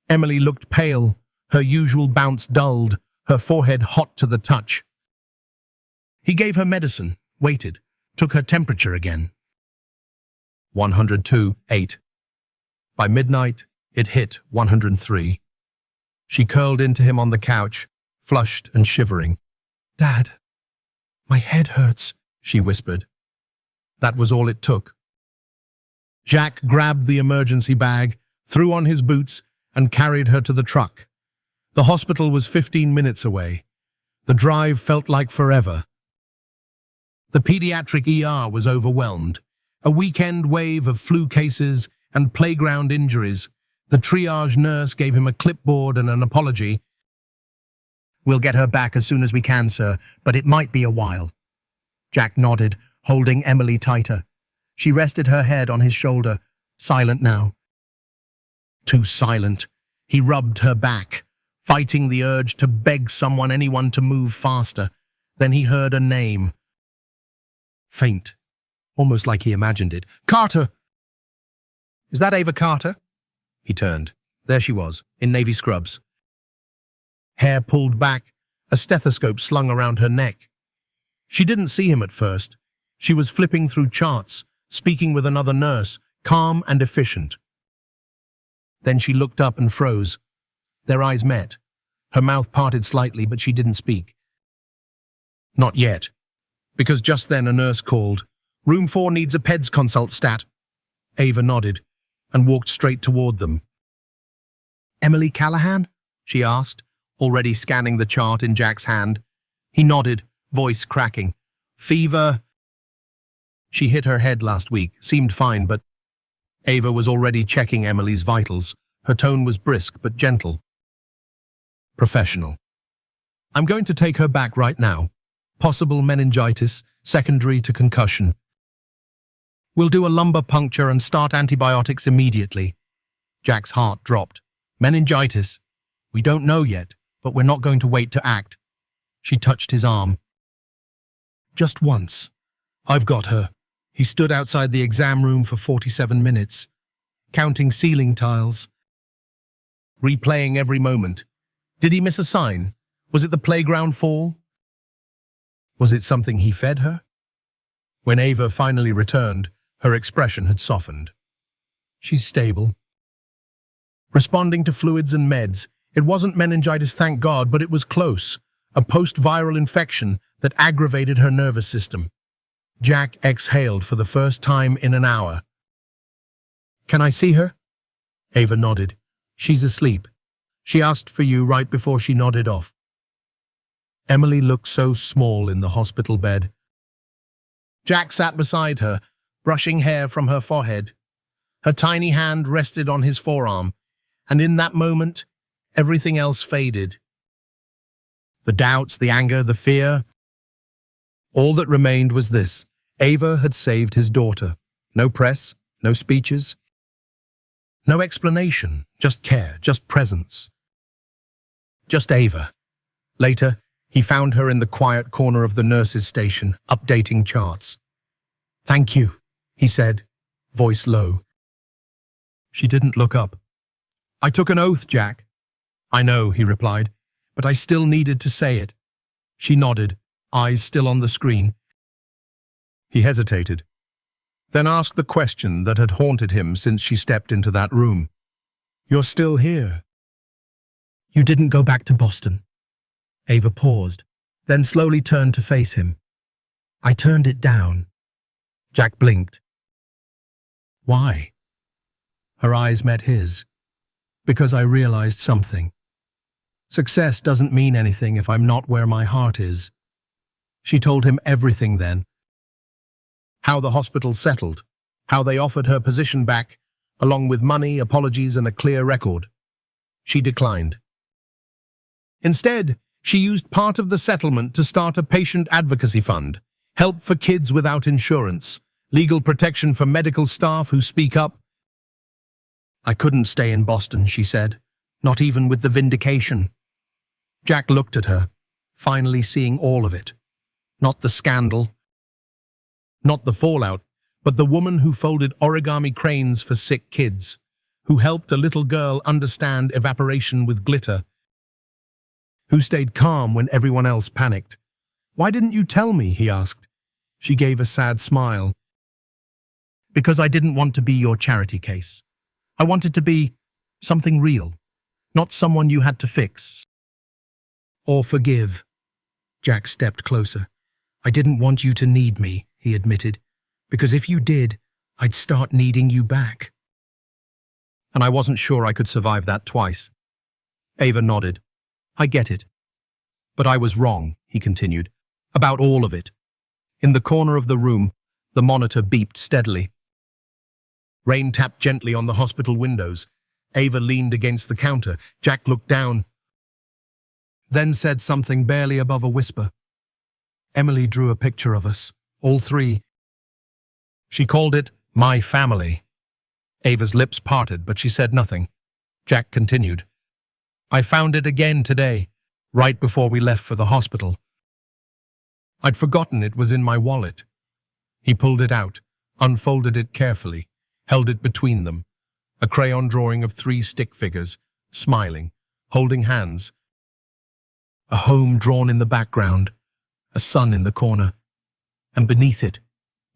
Emily looked pale, her usual bounce dulled, her forehead hot to the touch. He gave her medicine, waited, took her temperature again. 102.8. By midnight, it hit 103. She curled into him on the couch, flushed and shivering. "Dad, my head hurts," she whispered. That was all it took. Jack grabbed the emergency bag, threw on his boots, and carried her to the truck. The hospital was 15 minutes away. The drive felt like forever. The pediatric ER was overwhelmed. A weekend wave of flu cases and playground injuries. The triage nurse gave him a clipboard and an apology. "We'll get her back as soon as we can, sir, but it might be a while." Jack nodded, holding Emily tighter. She rested her head on his shoulder, silent now. Too silent. He rubbed her back, fighting the urge to beg anyone to move faster. Then he heard a name. Faint, almost like he imagined it. "Carter!" "Is that Ava Carter?" He turned. There she was, in navy scrubs. Hair pulled back, a stethoscope slung around her neck. She didn't see him at first. She was flipping through charts, speaking with another nurse, calm and efficient. Then she looked up and froze. Their eyes met. Her mouth parted slightly, but she didn't speak. Not yet. Because just then a nurse called. "Room 4 needs a PEDS consult, stat." Ava nodded and walked straight toward them. "Emily Callahan?" she asked, already scanning the chart in Jack's hand. He nodded, voice cracking. "Fever." She hit her head last week, seemed fine, but Ava was already checking Emily's vitals. Her tone was brisk but gentle. Professional. "I'm going to take her back right now. Possible meningitis, secondary to concussion. We'll do a lumbar puncture and start antibiotics immediately." Jack's heart dropped. "Meningitis? We don't know yet, but we're not going to wait to act." She touched his arm. "Just once. I've got her." He stood outside the exam room for 47 minutes, counting ceiling tiles, replaying every moment. Did he miss a sign? Was it the playground fall? Was it something he fed her? When Ava finally returned, her expression had softened. "She's stable. Responding to fluids and meds. It wasn't meningitis, thank God, but it was close. A post-viral infection that aggravated her nervous system." Jack exhaled for the first time in an hour. "Can I see her?" Ava nodded. "She's asleep. She asked for you right before she nodded off." Emily looked so small in the hospital bed. Jack sat beside her, brushing hair from her forehead. Her tiny hand rested on his forearm, and in that moment, everything else faded. The doubts, the anger, the fear. All that remained was this. Ava had saved his daughter. No press, no speeches. No explanation, just care, just presence. Just Ava. Later, he found her in the quiet corner of the nurse's station, updating charts. "Thank you," he said, voice low. She didn't look up. "I took an oath, Jack." "I know," he replied, "but I still needed to say it." She nodded, eyes still on the screen. He hesitated, then asked the question that had haunted him since she stepped into that room. "You're still here?" "You didn't go back to Boston." Ava paused, then slowly turned to face him. "I turned it down." Jack blinked. "Why?" Her eyes met his. "Because I realized something. Success doesn't mean anything if I'm not where my heart is." She told him everything then. How the hospital settled, how they offered her position back, along with money, apologies, and a clear record. She declined. Instead, she used part of the settlement to start a patient advocacy fund, help for kids without insurance, legal protection for medical staff who speak up. "I couldn't stay in Boston," she said, "not even with the vindication." Jack looked at her, finally seeing all of it. Not the scandal, not the fallout, but the woman who folded origami cranes for sick kids, who helped a little girl understand evaporation with glitter, who stayed calm when everyone else panicked. "Why didn't you tell me?" he asked. She gave a sad smile. "Because I didn't want to be your charity case. I wanted to be something real, not someone you had to fix or forgive." Jack stepped closer. "I didn't want you to need me," he admitted, "because if you did, I'd start needing you back. And I wasn't sure I could survive that twice." Ava nodded. "I get it. But I was wrong," he continued, "about all of it." In the corner of the room, the monitor beeped steadily. Rain tapped gently on the hospital windows. Ava leaned against the counter. Jack looked down, then said something barely above a whisper. "Emily drew a picture of us, all three. She called it my family." Ava's lips parted, but she said nothing. Jack continued. "I found it again today, right before we left for the hospital. I'd forgotten it was in my wallet." He pulled it out, unfolded it carefully, held it between them, a crayon drawing of 3 stick figures, smiling, holding hands. A home drawn in the background, a sun in the corner, and beneath it,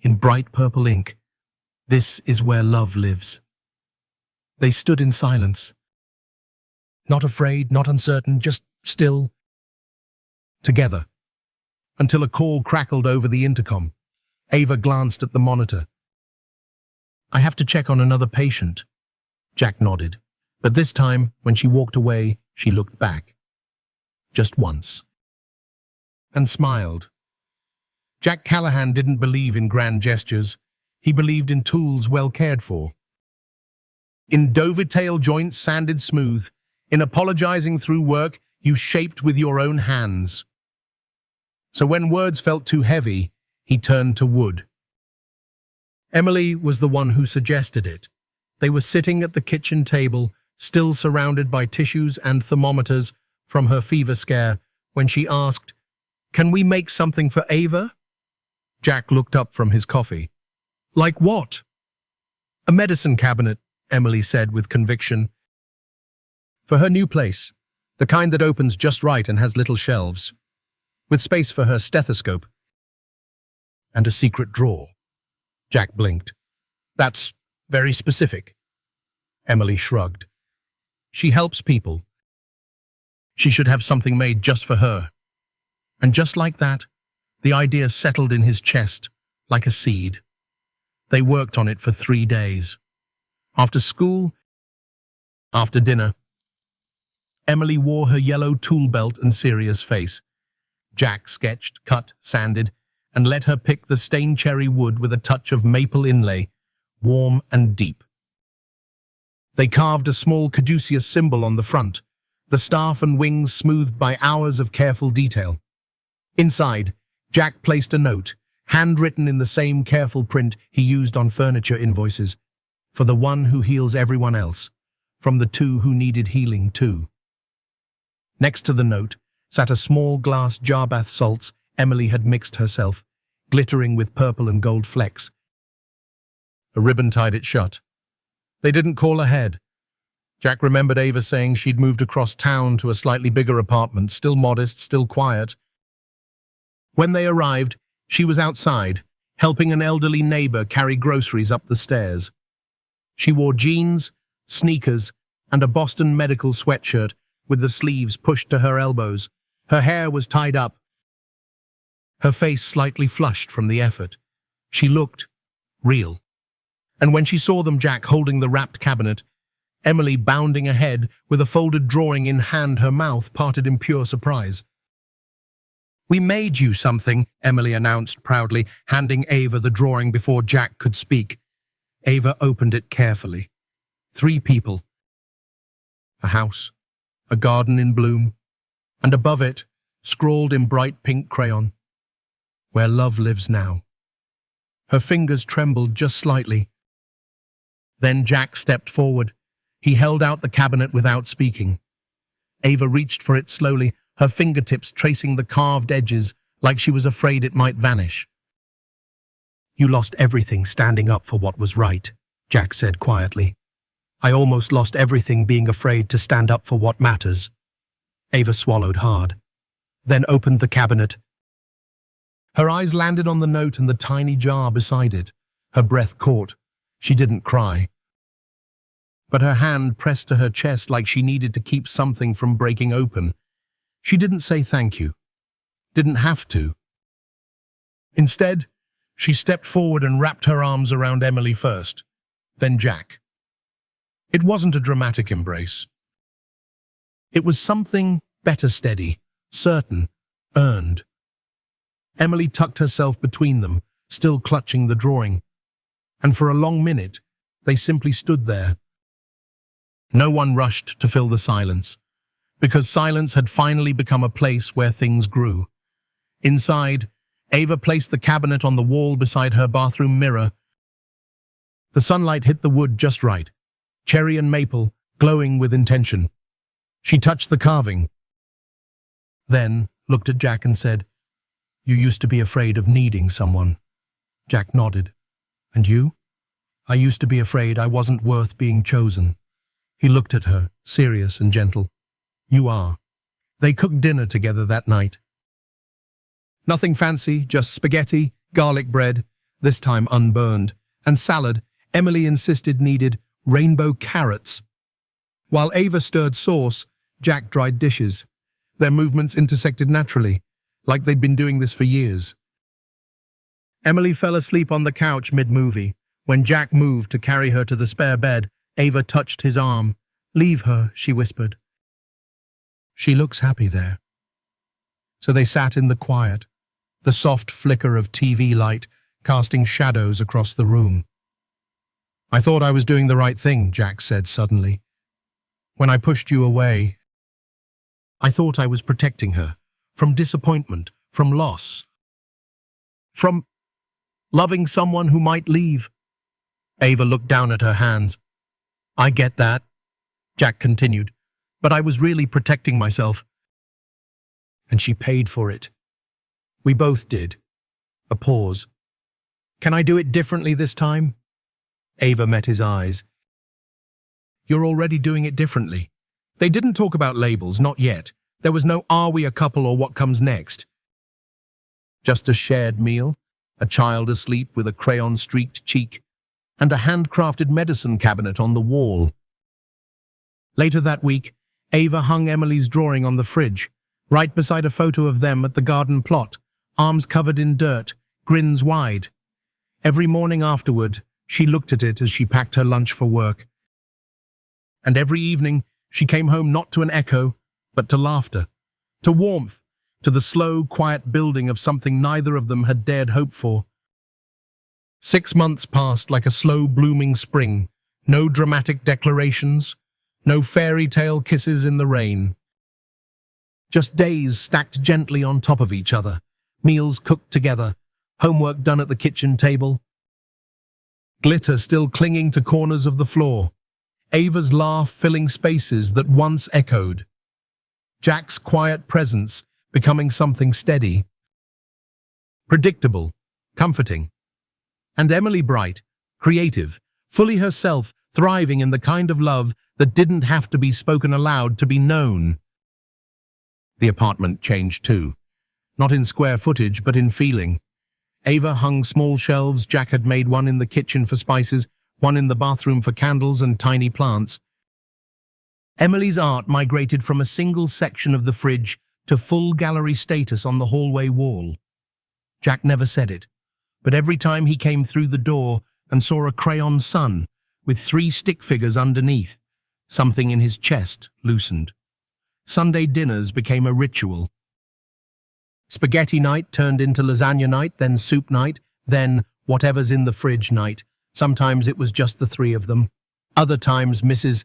in bright purple ink, "This is where love lives." They stood in silence. Not afraid, not uncertain, just still. Together. Until a call crackled over the intercom. Ava glanced at the monitor. "I have to check on another patient." Jack nodded. But this time, when she walked away, she looked back. Just once. And smiled. Jack Callahan didn't believe in grand gestures. He believed in tools well cared for. In dovetail joints sanded smooth, in apologizing through work you shaped with your own hands. So when words felt too heavy, he turned to wood. Emily was the one who suggested it. They were sitting at the kitchen table, still surrounded by tissues and thermometers from her fever scare, when she asked, "Can we make something for Ava?" Jack looked up from his coffee. "Like what?" "A medicine cabinet," Emily said with conviction. "For her new place, the kind that opens just right and has little shelves, with space for her stethoscope and a secret drawer." Jack blinked. "That's very specific." Emily shrugged. "She helps people. She should have something made just for her." And just like that, the idea settled in his chest, like a seed. They worked on it for 3 days. After school, after dinner, Emily wore her yellow tool belt and serious face. Jack sketched, cut, sanded, and let her pick the stained cherry wood with a touch of maple inlay, warm and deep. They carved a small caduceus symbol on the front, the staff and wings smoothed by hours of careful detail. Inside, Jack placed a note, handwritten in the same careful print he used on furniture invoices. for the one who heals everyone else, from the two who needed healing too. Next to the note sat a small glass jar bath salts Emily had mixed herself, glittering with purple and gold flecks. A ribbon tied it shut. They didn't call ahead. Jack remembered Ava saying she'd moved across town to a slightly bigger apartment, still modest, still quiet. When they arrived, she was outside, helping an elderly neighbor carry groceries up the stairs. She wore jeans, sneakers, and a Boston Medical sweatshirt with the sleeves pushed to her elbows. Her hair was tied up, her face slightly flushed from the effort. She looked real. And when she saw them, Jack holding the wrapped cabinet, Emily bounding ahead with a folded drawing in hand, her mouth parted in pure surprise. "We made you something," Emily announced proudly, handing Ava the drawing before Jack could speak. Ava opened it carefully. 3 people. A house, a garden in bloom, and above it, scrawled in bright pink crayon, "Where love lives now." Her fingers trembled just slightly. Then Jack stepped forward. He held out the cabinet without speaking. Ava reached for it slowly, her fingertips tracing the carved edges like she was afraid it might vanish. "You lost everything standing up for what was right," Jack said quietly. "I almost lost everything being afraid to stand up for what matters." Ava swallowed hard, then opened the cabinet. Her eyes landed on the note and the tiny jar beside it. Her breath caught. She didn't cry, but her hand pressed to her chest like she needed to keep something from breaking open. She didn't say thank you. Didn't have to. Instead, she stepped forward and wrapped her arms around Emily first, then Jack. It wasn't a dramatic embrace. It was something better, steady, certain, earned. Emily tucked herself between them, still clutching the drawing, and for a long minute, they simply stood there. No one rushed to fill the silence, because silence had finally become a place where things grew. Inside, Ava placed the cabinet on the wall beside her bathroom mirror. The sunlight hit the wood just right, cherry and maple, glowing with intention. She touched the carving, then looked at Jack and said, "You used to be afraid of needing someone." Jack nodded. "And you?" "I used to be afraid I wasn't worth being chosen." He looked at her, serious and gentle. "You are." They cooked dinner together that night. Nothing fancy, just spaghetti, garlic bread, this time unburned, and salad Emily insisted needed rainbow carrots. While Ava stirred sauce, Jack dried dishes. Their movements intersected naturally, like they'd been doing this for years. Emily fell asleep on the couch mid-movie. When Jack moved to carry her to the spare bed, Ava touched his arm. "Leave her," she whispered. "She looks happy there." So they sat in the quiet, the soft flicker of TV light casting shadows across the room. "I thought I was doing the right thing," Jack said suddenly. "When I pushed you away, I thought I was protecting her from disappointment, from loss, from loving someone who might leave." Ava looked down at her hands. "I get that," Jack continued, "but I was really protecting myself. And she paid for it. We both did." A pause. "Can I do it differently this time?" Ava met his eyes. "You're already doing it differently." They didn't talk about labels, not yet. There was no "are we a couple" or "what comes next." Just a shared meal, a child asleep with a crayon-streaked cheek, and a handcrafted medicine cabinet on the wall. Later that week, Ava hung Emily's drawing on the fridge, right beside a photo of them at the garden plot, arms covered in dirt, grins wide. Every morning afterward, she looked at it as she packed her lunch for work. And every evening, she came home not to an echo, but to laughter, to warmth, to the slow, quiet building of something neither of them had dared hope for. 6 months passed like a slow blooming spring, no dramatic declarations, no fairy tale kisses in the rain. Just days stacked gently on top of each other, meals cooked together, homework done at the kitchen table, glitter still clinging to corners of the floor. Ava's laugh filling spaces that once echoed. Jack's quiet presence becoming something steady, predictable, comforting. And Emily bright, creative, fully herself, thriving in the kind of love that didn't have to be spoken aloud to be known. The apartment changed too, not in square footage but in feeling. Ava hung small shelves. Jack had made one in the kitchen for spices, one in the bathroom for candles and tiny plants. Emily's art migrated from a single section of the fridge to full gallery status on the hallway wall. Jack never said it, but every time he came through the door and saw a crayon sun with 3 stick figures underneath, something in his chest loosened. Sunday dinners became a ritual. Spaghetti night turned into lasagna night, then soup night, then whatever's in the fridge night. Sometimes it was just the 3 of them. Other times Mrs.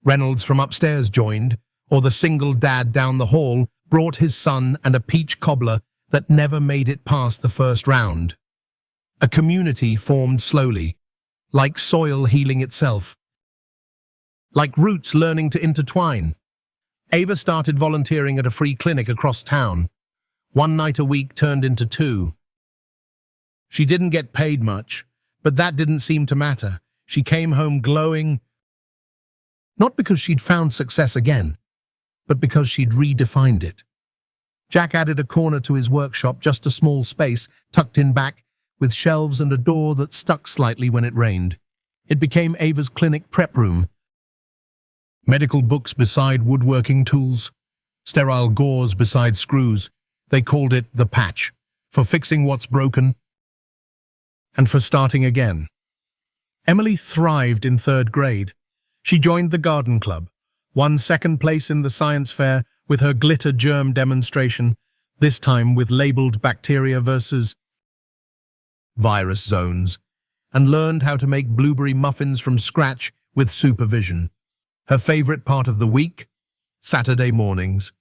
Reynolds from upstairs joined, or the single dad down the hall brought his son and a peach cobbler that never made it past the first round. A community formed slowly, like soil healing itself, like roots learning to intertwine. Ava started volunteering at a free clinic across town. 1 night a week turned into 2. She didn't get paid much, but that didn't seem to matter. She came home glowing, not because she'd found success again, but because she'd redefined it. Jack added a corner to his workshop, just a small space, tucked in back, with shelves and a door that stuck slightly when it rained. It became Ava's clinic prep room. Medical books beside woodworking tools, sterile gauze beside screws. They called it the patch, for fixing what's broken and for starting again. Emily thrived in 3rd grade. She joined the garden club, won 2nd place in the science fair with her glitter germ demonstration, this time with labeled bacteria versus virus zones, and learned how to make blueberry muffins from scratch with supervision. Her favorite part of the week? Saturday mornings.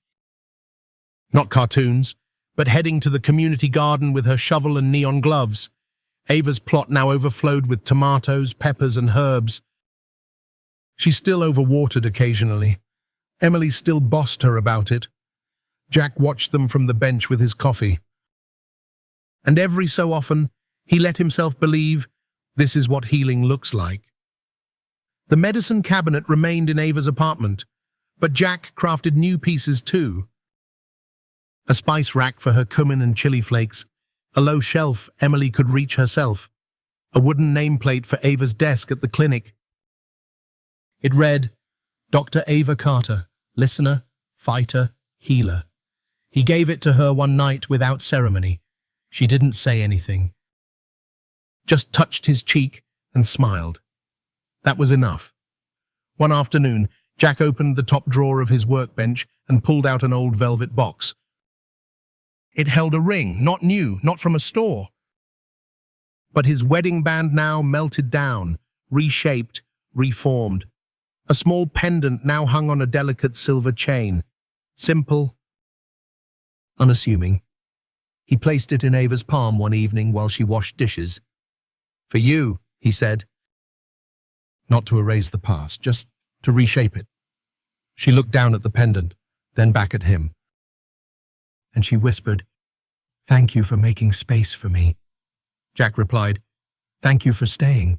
Not cartoons, but heading to the community garden with her shovel and neon gloves. Ava's plot now overflowed with tomatoes, peppers, and herbs. She still overwatered occasionally. Emily still bossed her about it. Jack watched them from the bench with his coffee. And every so often, he let himself believe this is what healing looks like. The medicine cabinet remained in Ava's apartment, but Jack crafted new pieces too. A spice rack for her cumin and chili flakes, a low shelf Emily could reach herself, a wooden nameplate for Ava's desk at the clinic. It read, Dr. Ava Carter, listener, fighter, healer. He gave it to her one night without ceremony. She didn't say anything, just touched his cheek and smiled. That was enough. One afternoon, Jack opened the top drawer of his workbench and pulled out an old velvet box. It held a ring, not new, not from a store. But his wedding band now melted down, reshaped, reformed. A small pendant now hung on a delicate silver chain. Simple, unassuming. He placed it in Ava's palm one evening while she washed dishes. For you, he said. Not to erase the past, just to reshape it. She looked down at the pendant, then back at him. And she whispered, Thank you for making space for me. Jack replied, Thank you for staying.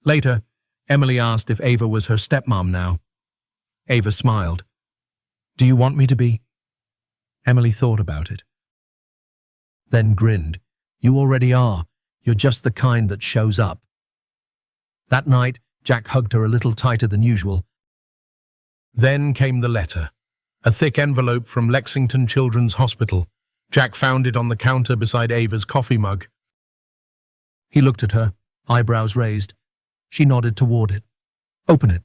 Later, Emily asked if Ava was her stepmom now. Ava smiled. Do you want me to be? Emily thought about it. Then grinned. You already are. You're just the kind that shows up. That night, Jack hugged her a little tighter than usual. Then came the letter. A thick envelope from Lexington Children's Hospital. Jack found it on the counter beside Ava's coffee mug. He looked at her, eyebrows raised. She nodded toward it. Open it.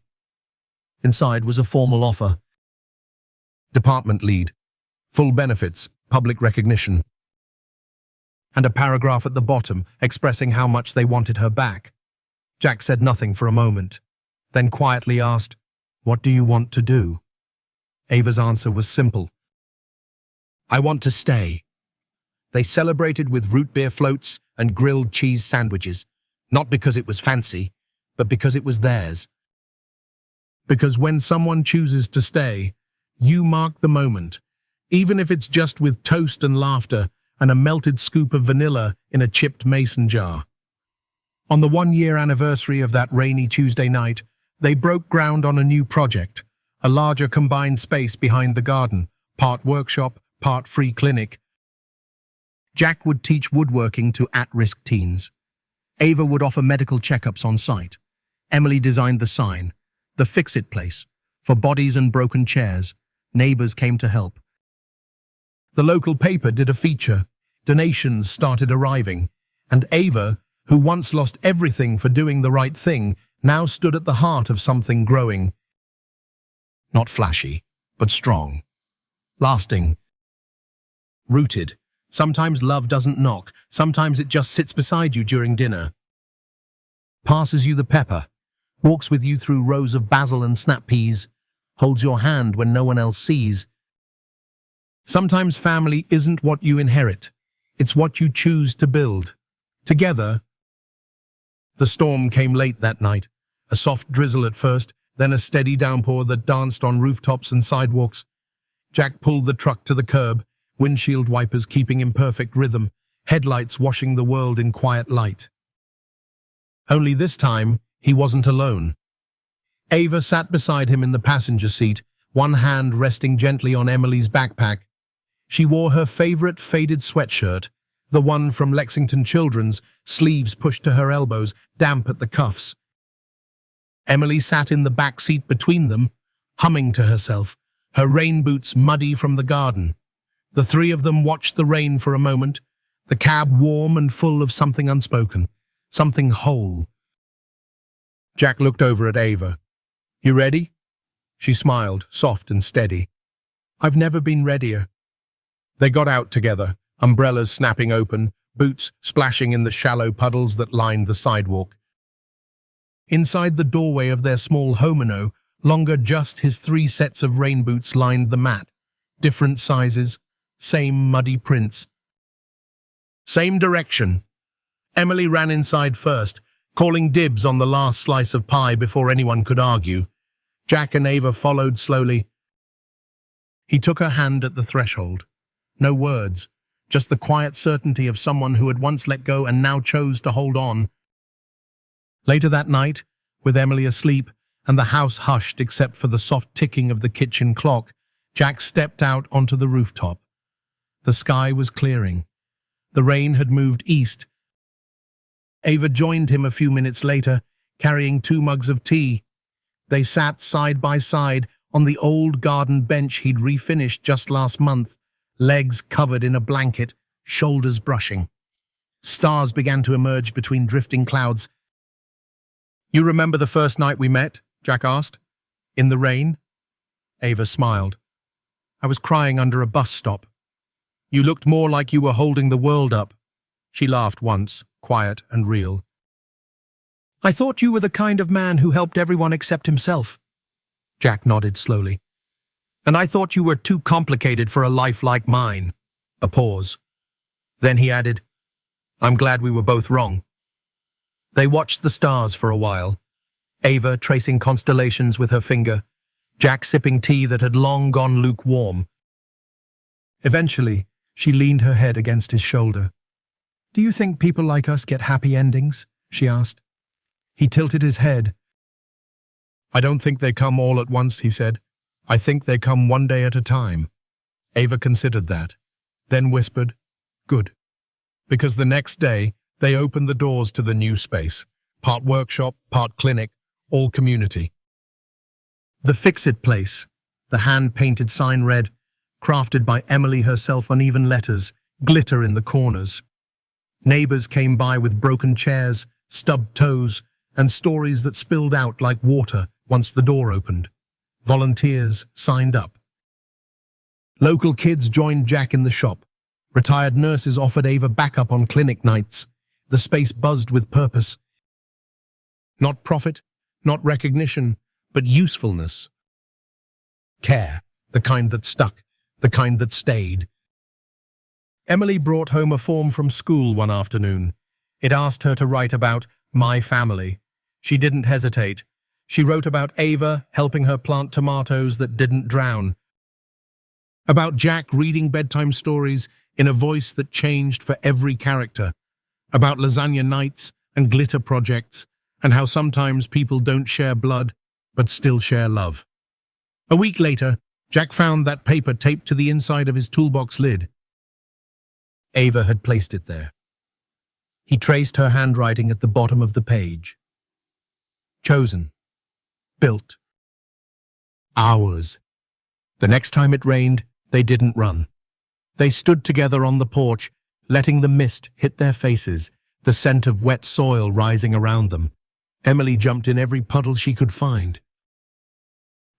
Inside was a formal offer. Department lead. Full benefits, public recognition. And a paragraph at the bottom expressing how much they wanted her back. Jack said nothing for a moment, then quietly asked, What do you want to do? Ava's answer was simple. I want to stay. They celebrated with root beer floats and grilled cheese sandwiches. Not because it was fancy, but because it was theirs. Because when someone chooses to stay, you mark the moment, even if it's just with toast and laughter and a melted scoop of vanilla in a chipped mason jar. On the 1-year anniversary of that rainy Tuesday night, they broke ground on a new project, a larger combined space behind the garden, part workshop, part free clinic. Jack would teach woodworking to at-risk teens. Ava would offer medical checkups on site. Emily designed the sign, the fix-it place, for bodies and broken chairs. Neighbors came to help. The local paper did a feature. Donations started arriving, and Ava, who once lost everything for doing the right thing, now stood at the heart of something growing. Not flashy, but strong. Lasting. Rooted. Sometimes love doesn't knock, sometimes it just sits beside you during dinner. Passes you the pepper, walks with you through rows of basil and snap peas, holds your hand when no one else sees. Sometimes family isn't what you inherit, it's what you choose to build. Together. The storm came late that night, a soft drizzle at first, then a steady downpour that danced on rooftops and sidewalks. Jack pulled the truck to the curb, windshield wipers keeping imperfect rhythm, headlights washing the world in quiet light. Only this time, he wasn't alone. Ava sat beside him in the passenger seat, one hand resting gently on Emily's backpack. She wore her favorite faded sweatshirt, the one from Lexington Children's, sleeves pushed to her elbows, damp at the cuffs. Emily sat in the back seat between them, humming to herself, her rain boots muddy from the garden. The three of them watched the rain for a moment, the cab warm and full of something unspoken, something whole. Jack looked over at Ava. "You ready?" She smiled, soft and steady. "I've never been readier." They got out together, umbrellas snapping open, boots splashing in the shallow puddles that lined the sidewalk. Inside the doorway of their small homino, longer just his 3 sets of rain boots lined the mat. Different sizes, same muddy prints. Same direction. Emily ran inside first, calling dibs on the last slice of pie before anyone could argue. Jack and Ava followed slowly. He took her hand at the threshold. No words, just the quiet certainty of someone who had once let go and now chose to hold on. Later that night, with Emily asleep and the house hushed except for the soft ticking of the kitchen clock, Jack stepped out onto the rooftop. The sky was clearing. The rain had moved east. Ava joined him a few minutes later, carrying 2 mugs of tea. They sat side by side on the old garden bench he'd refinished just last month, legs covered in a blanket, shoulders brushing. Stars began to emerge between drifting clouds. "You remember the first night we met?" Jack asked. "In the rain?" Ava smiled. "I was crying under a bus stop. You looked more like you were holding the world up." She laughed once, quiet and real. "I thought you were the kind of man who helped everyone except himself." Jack nodded slowly. "And I thought you were too complicated for a life like mine." A pause. Then he added, "I'm glad we were both wrong." They watched the stars for a while, Ava tracing constellations with her finger, Jack sipping tea that had long gone lukewarm. Eventually, she leaned her head against his shoulder. "Do you think people like us get happy endings?" she asked. He tilted his head. "I don't think they come all at once," he said. "I think they come one day at a time." Ava considered that, then whispered, "Good." Because the next day, they opened the doors to the new space, part workshop, part clinic, all community. The Fix-It place, the hand-painted sign read, crafted by Emily herself on even letters, glitter in the corners. Neighbors came by with broken chairs, stubbed toes, and stories that spilled out like water once the door opened. Volunteers signed up. Local kids joined Jack in the shop. Retired nurses offered Ava backup on clinic nights. The space buzzed with purpose. Not profit, not recognition, but usefulness. Care, the kind that stuck, the kind that stayed. Emily brought home a form from school one afternoon. It asked her to write about My family. She didn't hesitate. She wrote about Ava helping her plant tomatoes that didn't drown. About Jack reading bedtime stories in a voice that changed for every character. About lasagna nights and glitter projects, and how sometimes people don't share blood, but still share love. A week later, Jack found that paper taped to the inside of his toolbox lid. Ava had placed it there. He traced her handwriting at the bottom of the page. Chosen. Built. Ours. The next time it rained, they didn't run. They stood together on the porch, letting the mist hit their faces, the scent of wet soil rising around them. Emily jumped in every puddle she could find.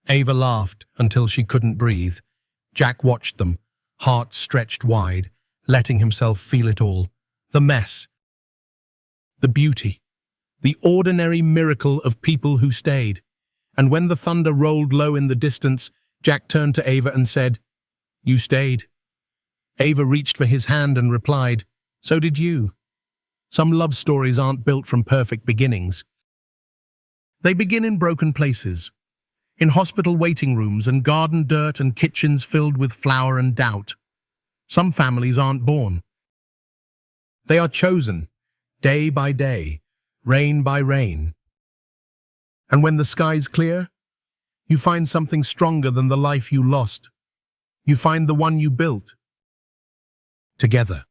Ava laughed until she couldn't breathe. Jack watched them, heart stretched wide, letting himself feel it all. The mess. The beauty. The ordinary miracle of people who stayed. And when the thunder rolled low in the distance, Jack turned to Ava and said, "You stayed." Ava reached for his hand and replied, "So did you." Some love stories aren't built from perfect beginnings. They begin in broken places, in hospital waiting rooms and garden dirt and kitchens filled with flour and doubt. Some families aren't born. They are chosen, day by day, rain by rain. And when the skies clear, you find something stronger than the life you lost. You find the one you built. Together.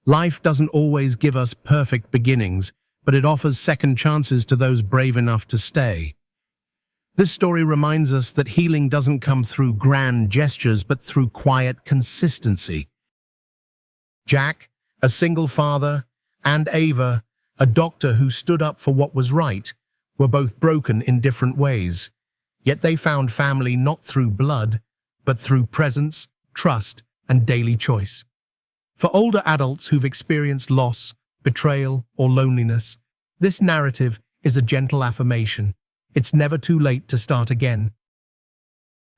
Life doesn't always give us perfect beginnings, but it offers second chances to those brave enough to stay. This story reminds us that healing doesn't come through grand gestures, but through quiet consistency. Jack, a single father, and Ava, a doctor who stood up for what was right, were both broken in different ways. Yet they found family not through blood, but through presence, trust, and daily choice. For older adults who've experienced loss, betrayal, or loneliness, this narrative is a gentle affirmation. It's never too late to start again.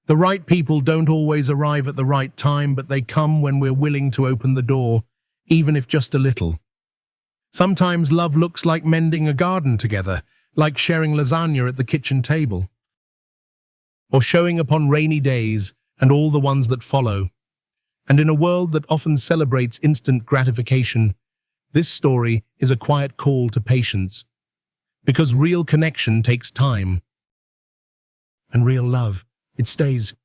The right people don't always arrive at the right time, but they come when we're willing to open the door, even if just a little. Sometimes love looks like mending a garden together, like sharing lasagna at the kitchen table, or showing up on rainy days and all the ones that follow. And in a world that often celebrates instant gratification, this story is a quiet call to patience. Because real connection takes time. And real love, it stays